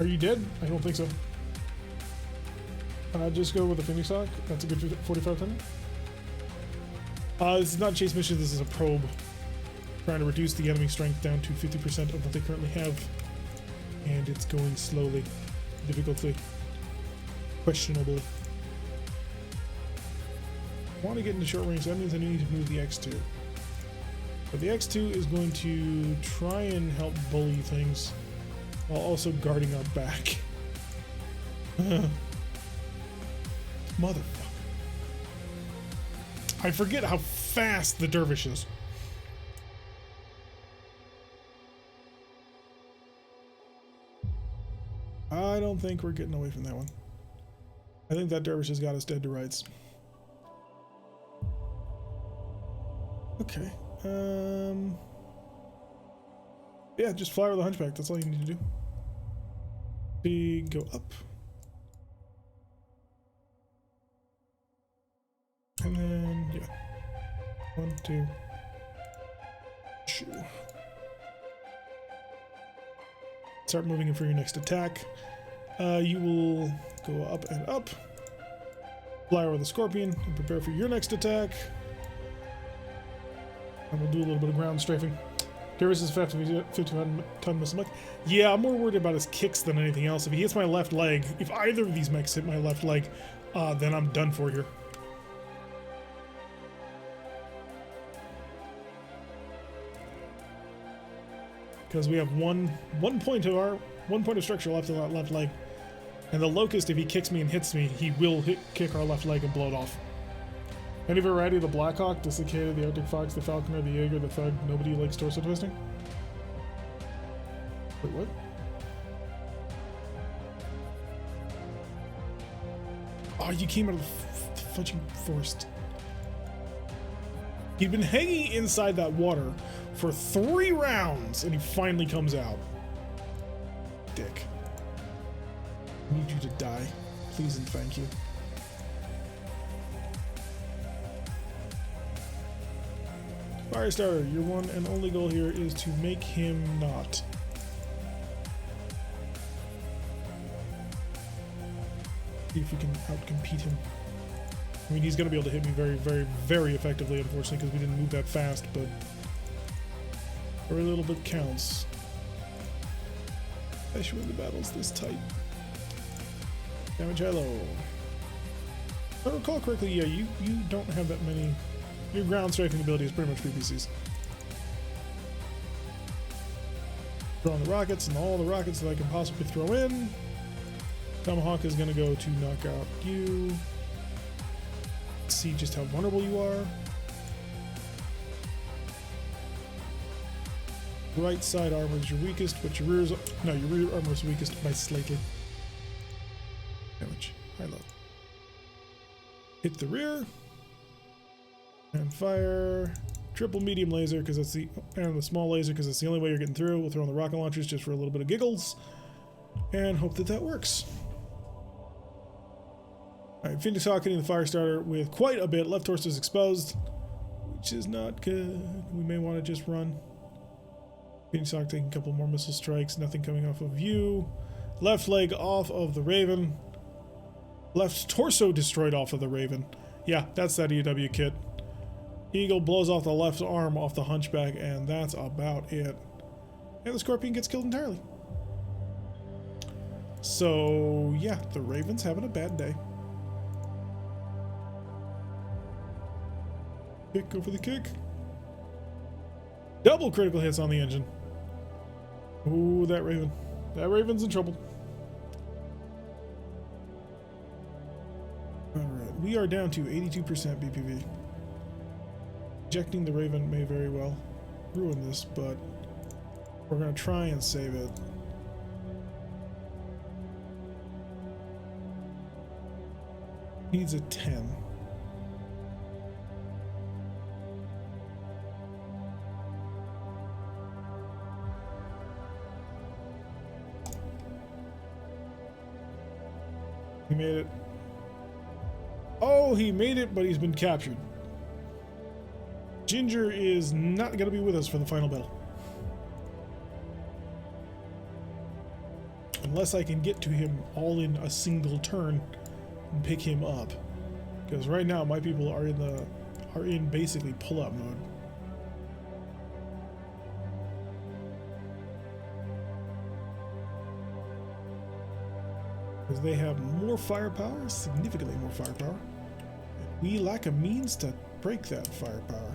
Are you dead? I don't think so. Just go with the Phoenix Hawk. That's a good 45 time. This is not a chase mission, this is a probe. Trying to reduce the enemy strength down to 50% of what they currently have. And it's going slowly. Difficulty. Questionable. I want to get into short range, that means I need to move the X2. But the X2 is going to try and help bully things while also guarding our back. Motherfucker. I forget how fast the Dervish is. I don't think we're getting away from that one. I think that Dervish has got us dead to rights. Okay. Yeah, just fly with the Hunchback. That's all you need to do. We go up. And then, yeah. 1, 2. Shoo. Start moving in for your next attack. You will go up and up. Fly over the Scorpion and prepare for your next attack. And we'll do a little bit of ground strafing. Darius is 51-ton missile mech. Yeah, I'm more worried about his kicks than anything else. If he hits my left leg, if either of these mechs hit my left leg, then I'm done for here. Because we have one point of structure left on that left leg, and the Locust, if he kicks me and hits me, he will kick our left leg and blow it off. Any variety of the Blackhawk, the Cicada, the Arctic Fox, the Falconer, the Jaeger, the Thug, nobody likes torso twisting? Wait, what? Oh, you came out of the fudging forest. He'd been hanging inside that water for 3 rounds, and he finally comes out. Dick. I need you to die. Please and thank you. Firestarter, your one and only goal here is to make him not. See if we can outcompete him. I mean, he's going to be able to hit me very, very, very effectively, unfortunately, because we didn't move that fast, but every little bit counts. Especially when the battle's this tight. Damage high low. If I recall correctly, yeah, you don't have that many. Your ground striking ability is pretty much PPCs. Throwing the rockets and all the rockets that I can possibly throw in. Tomahawk is going to go to knock out you. Let's see just how vulnerable you are. Right side armor is your weakest, but your rear armor is weakest by slightly. Damage. High low. Hit the rear. And fire. Triple medium laser because that's and the small laser because that's the only way you're getting through. We'll throw in the rocket launchers just for a little bit of giggles. And hope that that works. Alright, Phoenix Hawk hitting the Firestarter with quite a bit. Left torso is exposed, which is not good. We may want to just run. Phoenix Hawk taking a couple more missile strikes. Nothing coming off of you. Left leg off of the Raven. Left torso destroyed off of the Raven. Yeah, that's that EW kit. Eagle blows off the left arm off the Hunchback, and that's about it. And the Scorpion gets killed entirely. So, yeah, the Raven's having a bad day. Kick, go for the kick. Double critical hits on the engine. Ooh, that Raven. That Raven's in trouble. Alright, we are down to 82% BPV. Ejecting the Raven may very well ruin this, but we're going to try and save it. Needs a 10. He made it. Oh, he made it, but he's been captured. Ginger is not going to be with us for the final battle. Unless I can get to him all in a single turn and pick him up. Because right now my people are in basically pull-out mode. Because they have more firepower, significantly more firepower. And we lack a means to break that firepower.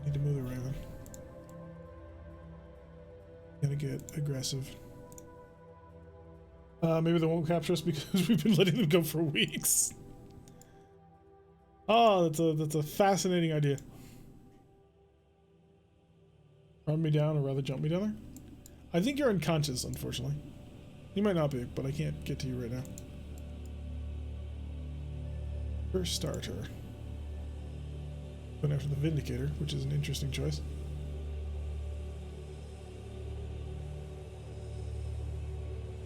I need to move the Raven. Gonna get aggressive. Maybe they won't capture us because we've been letting them go for weeks. Oh, that's a fascinating idea. Run me down, or rather jump me down there? I think you're unconscious, unfortunately. You might not be, but I can't get to you right now. First starter. Going after the Vindicator, which is an interesting choice.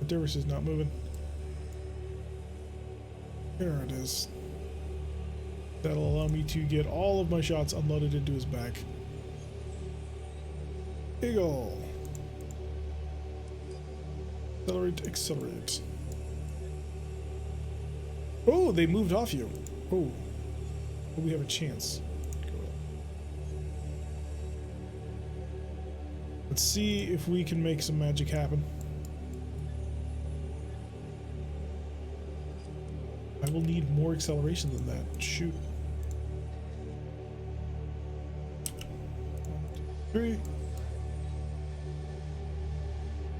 The Dervish is not moving. There it is. That'll allow me to get all of my shots unloaded into his back. Eagle. Accelerate, accelerate. Oh, they moved off you. Oh. Well, we have a chance. Let's see if we can make some magic happen. I will need more acceleration than that. Shoot. 1, 2, 3.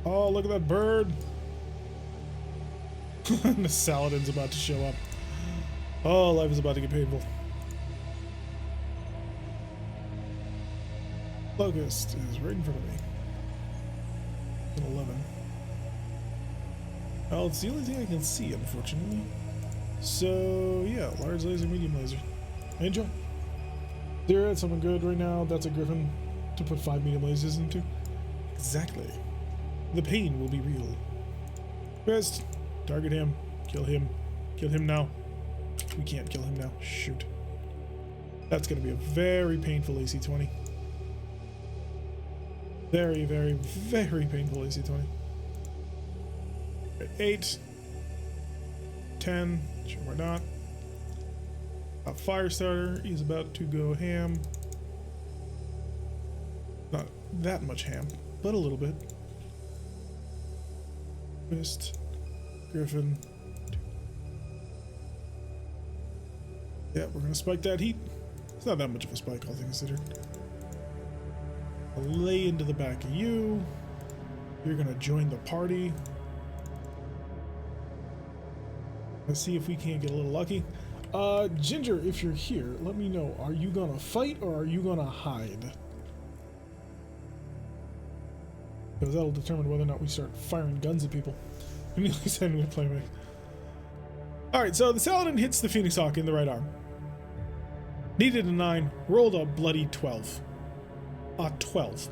Oh, look at that bird. The Saladin's about to show up. Oh, life is about to get painful. Locust is right in front of me. an 11. Well, it's the only thing I can see, unfortunately. So, yeah, large laser, medium laser. Enjoy. Zero, that's something good right now. That's a Griffin to put 5 medium lasers into. Exactly. The pain will be real. Best. Target him. Kill him. Kill him now. We can't kill him now. Shoot. That's going to be a very painful AC-20. Very, very, very painful AC-20. 8. 10. Sure, why not? A Firestarter is about to go ham. Not that much ham, but a little bit. Mist. Griffin. Yeah, we're gonna spike that heat. It's not that much of a spike, all things considered. I'll lay into the back of you. You're gonna join the party. Let's see if we can't get a little lucky. Ginger, if you're here, let me know. Are you gonna fight or are you gonna hide? Because that'll determine whether or not we start firing guns at people. Immediately sending a playmate. Alright, so the Saladin hits the Phoenix Hawk in the right arm. Needed a 9, rolled a bloody 12. 12.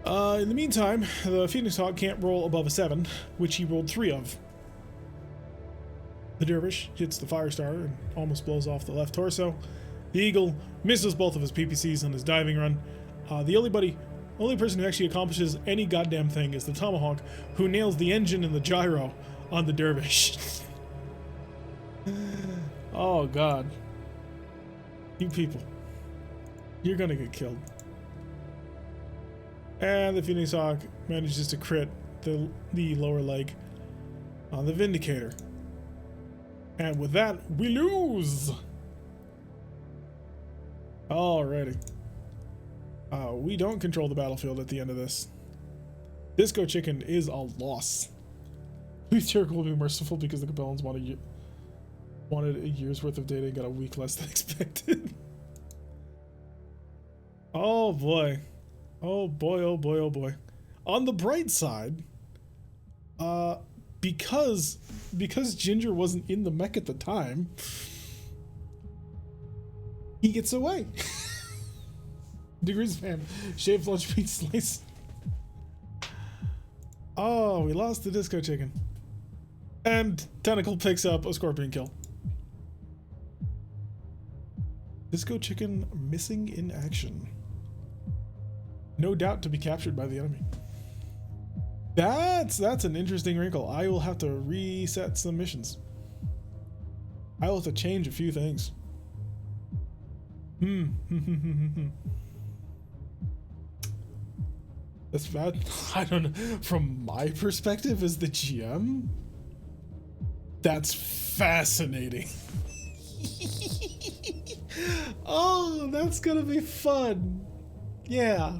In the meantime, the Phoenix Hawk can't roll above a 7, which he rolled 3 of. The Dervish hits the Firestarter and almost blows off the left torso. The Eagle misses both of his PPCs on his diving run. The only person who actually accomplishes any goddamn thing is the Tomahawk, who nails the engine and the gyro on the Dervish. Oh god. You people. You're gonna get killed. And the Phoenix Hawk manages to crit the lower leg on the Vindicator. And with that, we lose! Alrighty. We don't control the battlefield at the end of this. Disco Chicken is a loss. Please Jericho will be merciful because the Capellans wanted a year's worth of data and got a week less than expected. Oh boy. Oh boy, oh boy, oh boy. On the bright side, because Ginger wasn't in the mech at the time, he gets away. Degrees fan, shaved lunch meat slice. Oh, we lost the Disco Chicken. And Tentacle picks up a Scorpion kill. Disco Chicken missing in action. No doubt to be captured by the enemy. That's an interesting wrinkle. I will have to reset some missions. I will have to change a few things. That's bad. I don't know. From my perspective as the GM, that's fascinating. Oh, that's gonna be fun. Yeah.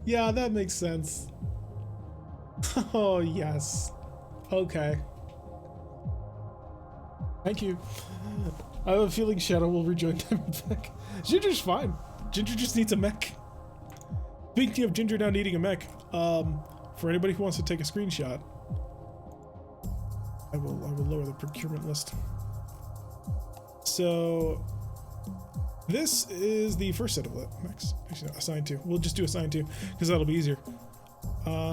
Yeah, that makes sense. Oh, yes. Okay. Thank you. I have a feeling Shadow will rejoin Diamondback. Ginger's fine. Ginger just needs a mech. Speaking of Ginger now needing a mech, for anybody who wants to take a screenshot, I will lower the procurement list. So this is the first set of mechs. Actually, no, assigned to. We'll just do assigned to because that'll be easier.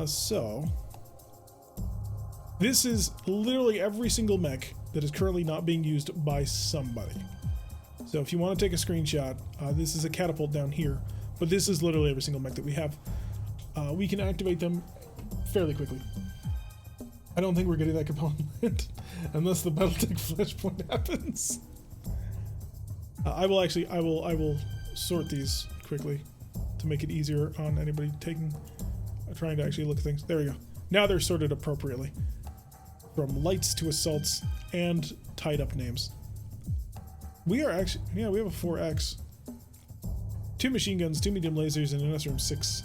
So this is literally every single mech that is currently not being used by somebody. So if you want to take a screenshot, this is a catapult down here, but this is literally every single mech that we have. We can activate them fairly quickly. I don't think we're getting that component unless the Battletech Flashpoint happens. I will sort these quickly to make it easier on anybody trying to actually look at things. There we go. Now they're sorted appropriately. From lights to assaults and tied up names. We are actually, yeah, we have a 4X. 2 machine guns, 2 medium lasers, and an SRM 6.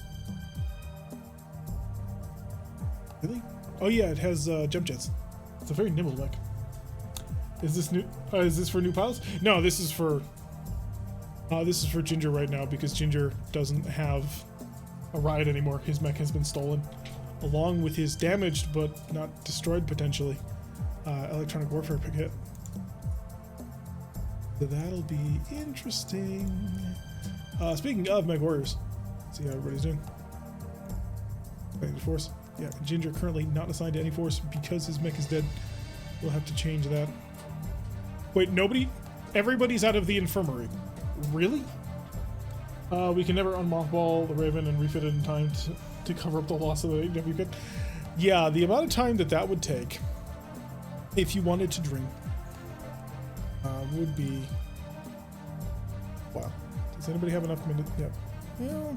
Really? Oh yeah, it has jump jets. It's a very nimble mech. Is this new? Is this for new pilots? No, this is for Ginger right now because Ginger doesn't have a riot anymore. His mech has been stolen, along with his damaged but not destroyed potentially electronic warfare kit. So that'll be interesting. Speaking of mech warriors, let's see how everybody's doing. Force. Yeah, Ginger currently not assigned to any force because his mech is dead. We'll have to change that. Wait, nobody? Everybody's out of the infirmary. Really? We can never unmothball the Raven and refit it in time to cover up the loss of the AW kit. Yeah, the amount of time that would take if you wanted to dream would be... Wow. Does anybody have enough minutes? Yep. Yeah.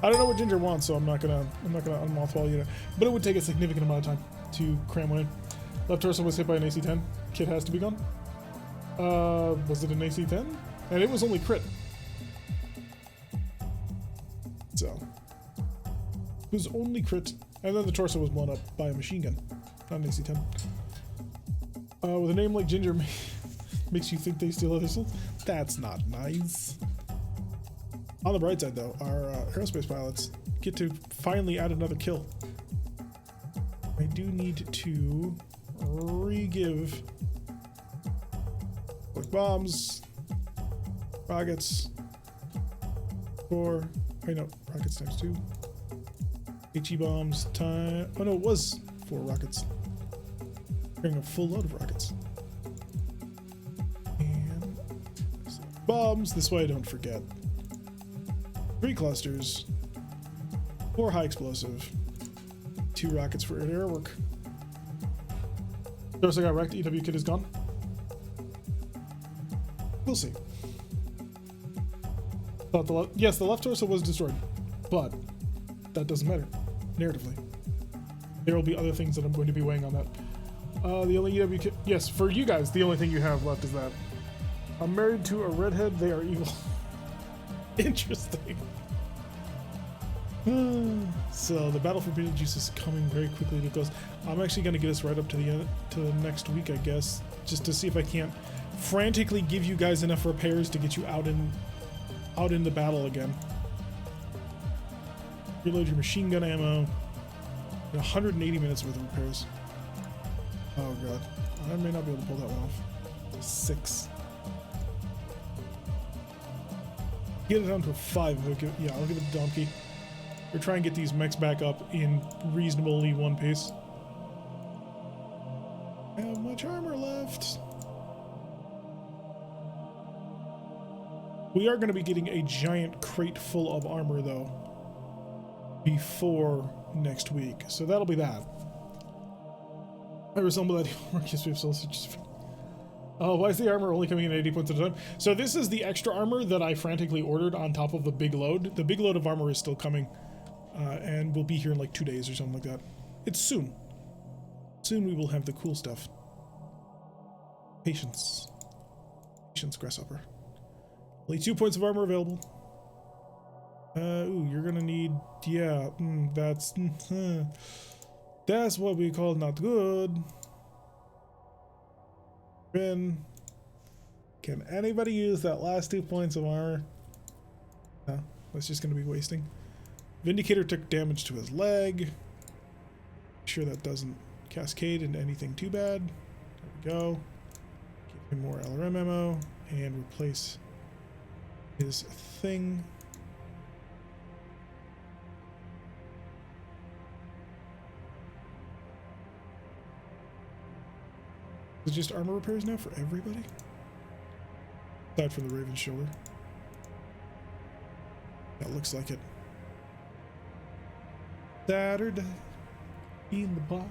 I don't know what Ginger wants, so I'm not gonna unmothball you, but it would take a significant amount of time to cram one in. Left torso was hit by an AC-10. Kit has to be gone. Was it an AC-10? And it was only crit. So it was only crit, and then the torso was blown up by a machine gun, not an AC-10. With a name like Ginger, makes you think they steal other souls. That's not nice. On the bright side, though, our aerospace pilots get to finally add another kill. I do need to re-give like bombs, rockets, rockets times 2. HE bombs time. Oh no, it was 4 rockets. Carrying a full load of rockets. And bombs. This way I don't forget. 3 clusters, 4 high explosive, 2 rockets for air work. Torso got wrecked. EW kit is gone. We'll see. Yes, the left torso was destroyed, but that doesn't matter narratively. There will be other things that I'm going to be weighing on that. The only EW kit, yes, for you guys, the only thing you have left is that. I'm married to a redhead. They are evil. Interesting. So the battle for Beetlejuice is coming very quickly to close. I'm actually going to get us right up to the end, to the next week, I guess, just to see if I can't frantically give you guys enough repairs to get you out in the battle again. Reload your machine gun ammo. 180 minutes worth of repairs. Oh god, I may not be able to pull that one off. 6. Get it down to a 5. I'll give it a donkey. Or try and get these mechs back up in reasonably one piece. I have much armor left. We are going to be getting a giant crate full of armor though before next week, so that'll be that. I resemble that history of sausage. Oh, why is the armor only coming in 80 points at a time? So this is the extra armor that I frantically ordered on top of the big load. The big load of armor is still coming, and will be here in like 2 days or something like that. It's soon. Soon we will have the cool stuff. Patience. Patience, Grasshopper. Only 2 points of armor available. Ooh, you're gonna need, yeah, that's what we call not good. Ben, can anybody use that last 2 points of armor? No, that's just gonna be wasting. Vindicator took damage to his leg. Make sure that doesn't cascade into anything too bad. There we go. Give him more LRM ammo and replace his thing. Is it just armor repairs now for everybody? Aside from the Raven's shoulder. That looks like it. Saturday in the bar,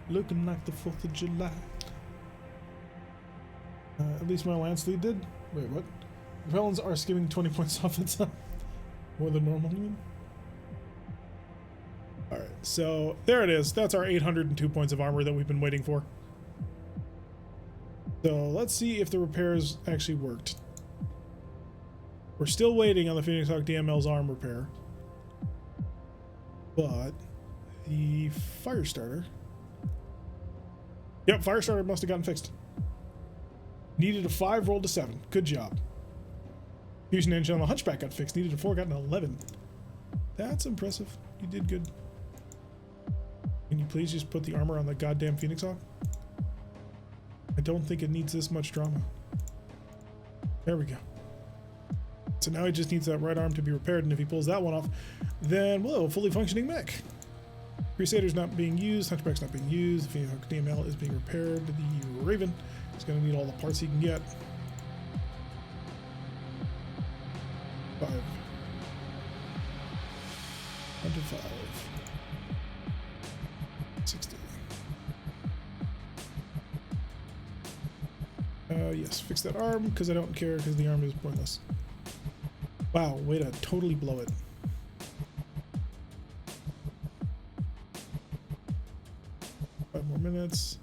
looking like the 4th of July. At least my Lance lead did. Wait, what? Repellents are skimming 20 points off the top. More than normal, you mean? Alright, so there it is. That's our 802 points of armor that we've been waiting for. So let's see if the repairs actually worked. We're still waiting on the Phoenix Hawk DML's arm repair. But the Firestarter... Yep, Firestarter must have gotten fixed. Needed a 5, rolled a 7. Good job. Fusion engine on the Hunchback got fixed. Needed a 4, got an 11. That's impressive. You did good. Can you please just put the armor on the goddamn Phoenix Hawk? I don't think it needs this much drama. There we go. So now he just needs that right arm to be repaired, and if he pulls that one off, then we'll have a fully functioning mech. Crusader's not being used, Hunchback's not being used, the Phoenix Hawk DML is being repaired, the Raven is going to need all the parts he can get. 5. 105. 60. Yes, fix that arm, because I don't care, because the arm is pointless. Wow, way to totally blow it. Five more minutes.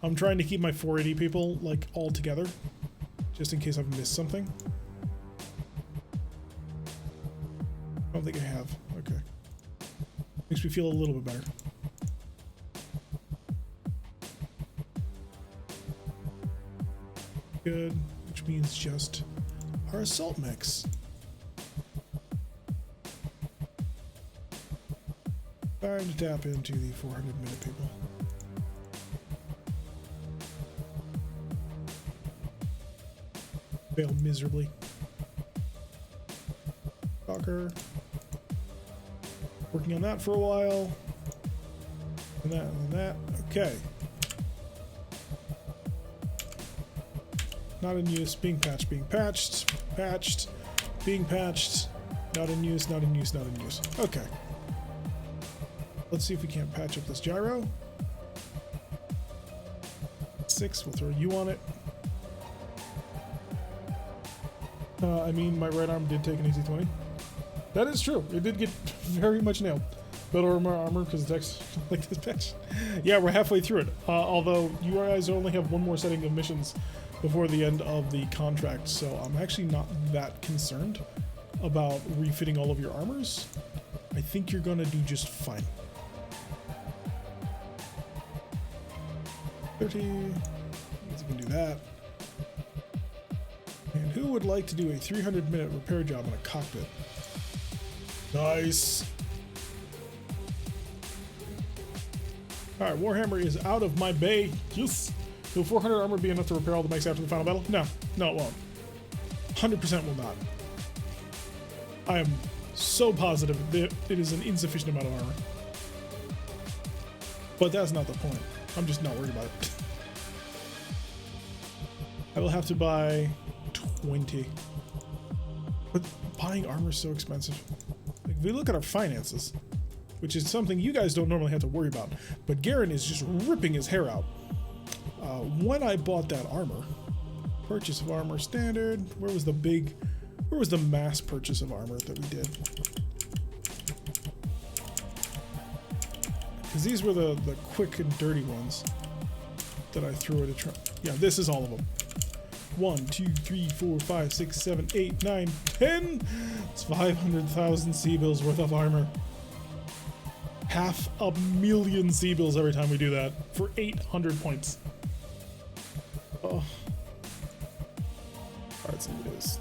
I'm trying to keep my 480 people, like, all together, just in case I've missed something. I don't think I have. Okay. Makes me feel a little bit better. Good, which means just our assault mechs. Time to tap into the 400-minute people. Fail miserably. Stalker. Working on that for a while. And that, and that. Okay. Not in use, being patched, patched, being patched, not in use, not in use, not in use. Okay. Let's see if we can't patch up this gyro. 6, we'll throw you on it. I mean, my right arm did take an easy 20. That is true, it did get very much nailed. Better armor because it's like this patch. Yeah, we're halfway through it. Although you guys only have one more setting of missions before the end of the contract, so I'm actually not that concerned about refitting all of your armors. I think you're gonna do just fine. 30, you can do that. And who would like to do a 300-minute repair job in a cockpit? Nice. All right, Warhammer is out of my bay. Yes. Will 400 armor be enough to repair all the mechs after the final battle? No, no, it won't. 100% will not. I am so positive that it is an insufficient amount of armor. But that's not the point. I'm just not worried about it. I will have to buy 20. But buying armor is so expensive. Like, if we look at our finances, which is something you guys don't normally have to worry about, but Garen is just ripping his hair out. When I bought that armor, purchase of armor standard, where was the mass purchase of armor that we did? Because these were the quick and dirty ones that I threw at a try. Yeah, this is all of them. 1, 2, 3, 4, 5, 6, 7, 8, 9, 10. It's 500,000 C-bills worth of armor. 500,000 C-bills every time we do that for 800 points. Oh. Alright, so it is.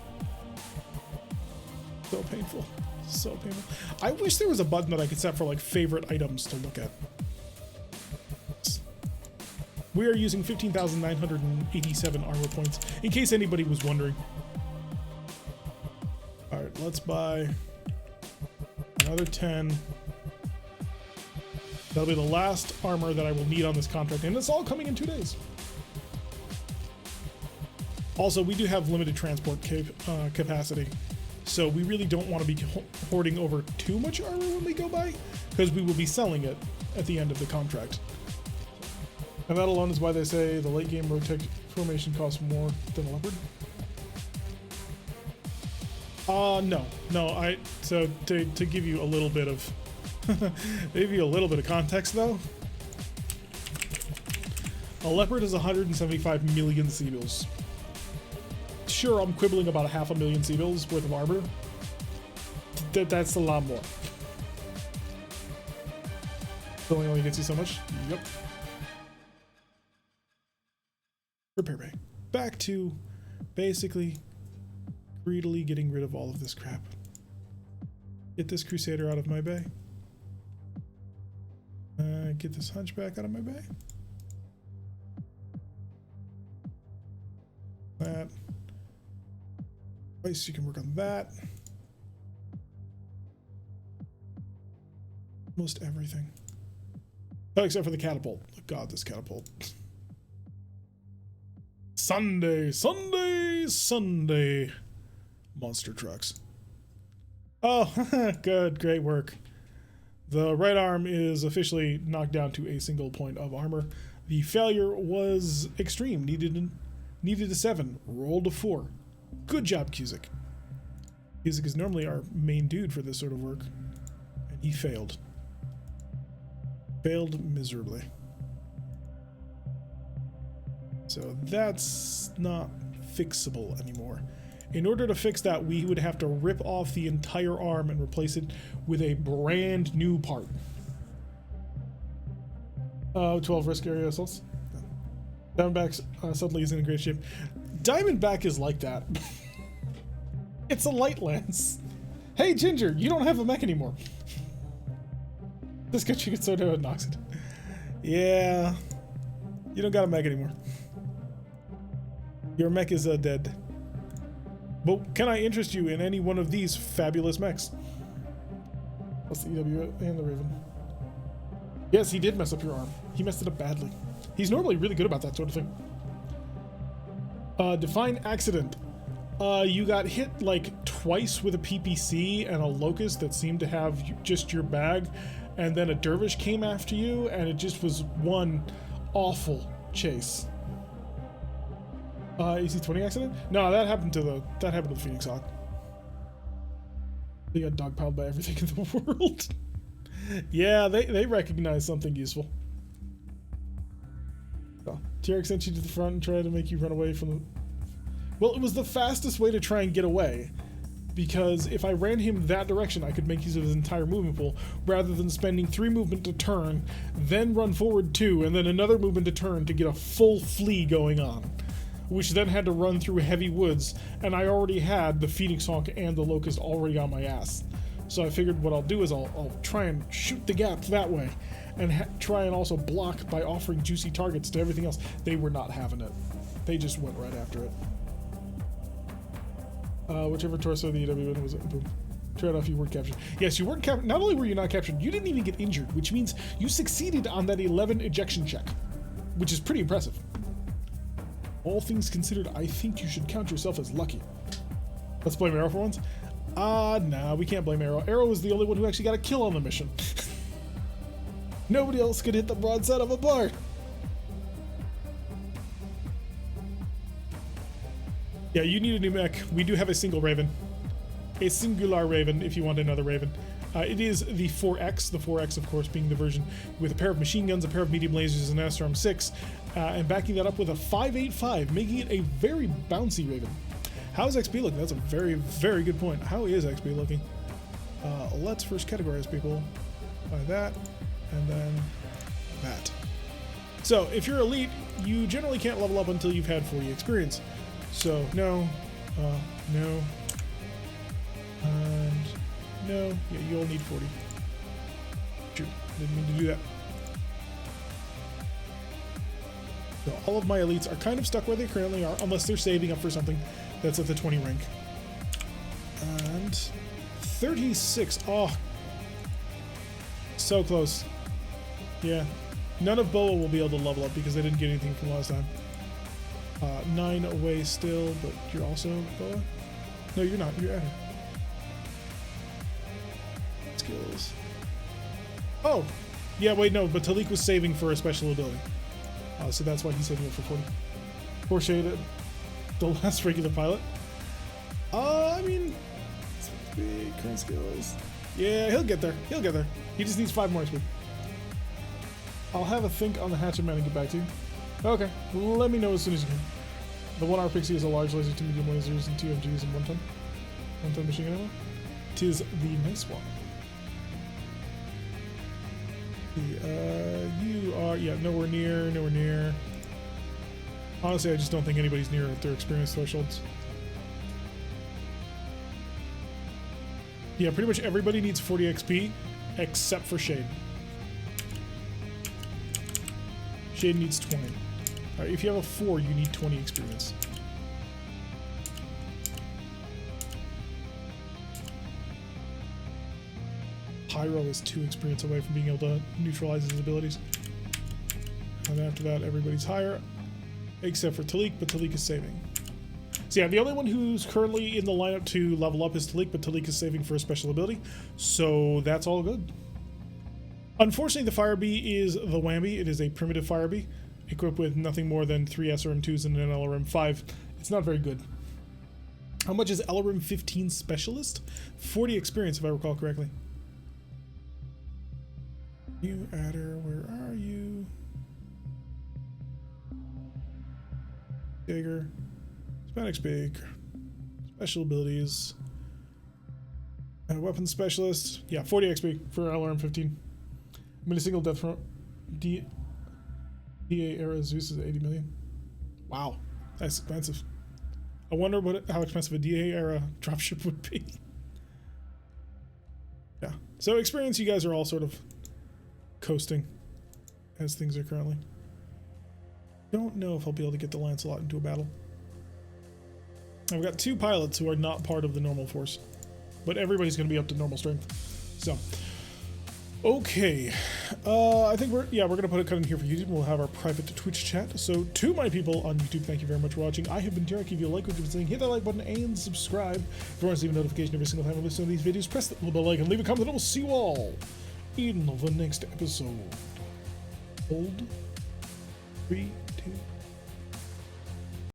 So painful. So painful. I wish there was a button that I could set for like favorite items to look at. We are using 15,987 armor points, in case anybody was wondering. Alright, let's buy another 10. That'll be the last armor that I will need on this contract, and it's all coming in 2 days. Also, we do have limited transport capacity, so we really don't want to be hoarding over too much armor when we go by, because we will be selling it at the end of the contract. And that alone is why they say the late game road tech formation costs more than a leopard. No. So to give you a little bit of maybe a little bit of context though, a leopard is 175 million C-bills. Sure, I'm quibbling about 500,000 C-bills worth of armor. That's a lot more. It only gets you so much. Yep. Repair bay. Back to basically greedily getting rid of all of this crap. Get this Crusader out of my bay. Get this Hunchback out of my bay. That. Place, you can work on that. Most everything. Oh, except for the catapult. God, this catapult. Sunday, Sunday, Sunday. Monster trucks. Oh, good, great work. The right arm is officially knocked down to a single point of armor. The failure was extreme. Needed a 7. Rolled a 4. Good job, Cusick. Cusick is normally our main dude for this sort of work. And he failed. Failed miserably. So that's not fixable anymore. In order to fix that, we would have to rip off the entire arm and replace it with a brand new part. 12 risk area assaults. Diamondback suddenly isn't in great shape. Diamondback is like that. It's a light lance. Hey, Ginger, you don't have a mech anymore. This guy gets so down and knocks it. Yeah. You don't got a mech anymore. Your mech is dead. But can I interest you in any one of these fabulous mechs? That's the EW and the Raven. Yes, he did mess up your arm. He messed it up badly. He's normally really good about that sort of thing. Define accident. You got hit like twice with a PPC and a locust that seemed to have just your bag, and then a dervish came after you, and it just was one awful chase. AC-20 accident? No, that happened to the Phoenix Hawk. They got dogpiled by everything in the world. Yeah, they recognize something useful. So, TRX sent you to the front and tried to make you run away from the... Well, it was the fastest way to try and get away, because if I ran him that direction, I could make use of his entire movement pool, rather than spending 3 movement to turn, then run forward 2, and then another movement to turn to get a full flee going on, which then had to run through heavy woods, and I already had the Phoenix Hawk and the Locust already on my ass. So I figured what I'll do is I'll try and shoot the gap that way, and try and also block by offering juicy targets to everything else. They were not having it. They just went right after it. Whichever torso the EW was, boom. Trade off, you weren't captured. Yes, you weren't captured. Not only were you not captured, you didn't even get injured, which means you succeeded on that 11 ejection check, which is pretty impressive. All things considered, I think you should count yourself as lucky. Let's blame Arrow for once. Nah, we can't blame Arrow. Arrow is the only one who actually got a kill on the mission. Nobody else could hit the broadside of a bar. Yeah, you need a new mech. We do have a single Raven. A singular Raven, if you want another Raven. It is the 4X, the 4X, of course, being the version with a pair of machine guns, a pair of medium lasers, and an SRM 6, and backing that up with a 585, making it a very bouncy Raven. How is XP looking? That's a very, very good point. How is XP looking? Let's first categorize people by that, and then that. So, if you're elite, you generally can't level up until you've had 40 experience. So, no, no, and no, yeah, you all need 40. Shoot, didn't mean to do that. So all of my elites are kind of stuck where they currently are, unless they're saving up for something that's at the 20 rank. And 36, oh, so close. Yeah, none of Boa will be able to level up because they didn't get anything from last time. 9 away still, but you're also Boa? No, you're not. You're Adder. Skills. Oh! Yeah, wait, no, but Talik was saving for a special ability. So that's why he's saving it for 40. Porsche, the last regular pilot. I mean, big current skills. Yeah, he'll get there. He'll get there. He just needs 5 more XP. I'll have a think on the hatchet man and get back to you. Okay, let me know as soon as you can. The 1-hour Pixie is a large laser, 2 medium lasers, and 2 FGs, and 1 ton. 1 ton machine gun ammo. Tis the nice one. You are, yeah, nowhere near. Honestly, I just don't think anybody's near their experience thresholds. Yeah, pretty much everybody needs 40 XP except for Shade. Shade needs 20. All right, if you have a 4, you need 20 experience. Pyro is 2 experience away from being able to neutralize his abilities. And after that, everybody's higher, except for Talik, but Talik is saving. So yeah, the only one who's currently in the lineup to level up is Talik, but Talik is saving for a special ability, so that's all good. Unfortunately, the Fire Bee is the Whammy. It is a primitive Fire Bee, equipped with nothing more than 3 SRM2s and an LRM 5. It's not very good. How much is LRM 15 Specialist? 40 experience, if I recall correctly. You adder, where are you? Digger. Hispanic Speak. Special abilities. Weapon Specialist. Yeah, 40 XP for LRM 15. Single death from DA era Zeus is 80 million. Wow, that's expensive. I wonder how expensive a DA era dropship would be. Yeah, so experience, you guys are all sort of coasting as things are currently. Don't know if I'll be able to get the Lancelot into a battle. I've got 2 pilots who are not part of the normal force, but everybody's going to be up to normal strength. So, okay, I think we're going to put a cut in here for YouTube. We'll have our private Twitch chat. So, to my people on YouTube, thank you very much for watching. I have been Derek. If you like what you've been saying, hit that like button and subscribe. If you want to receive a notification every single time I listen to these videos, press that little bell icon, leave a comment, and we'll see you all in the next episode. Hold. 3, 2.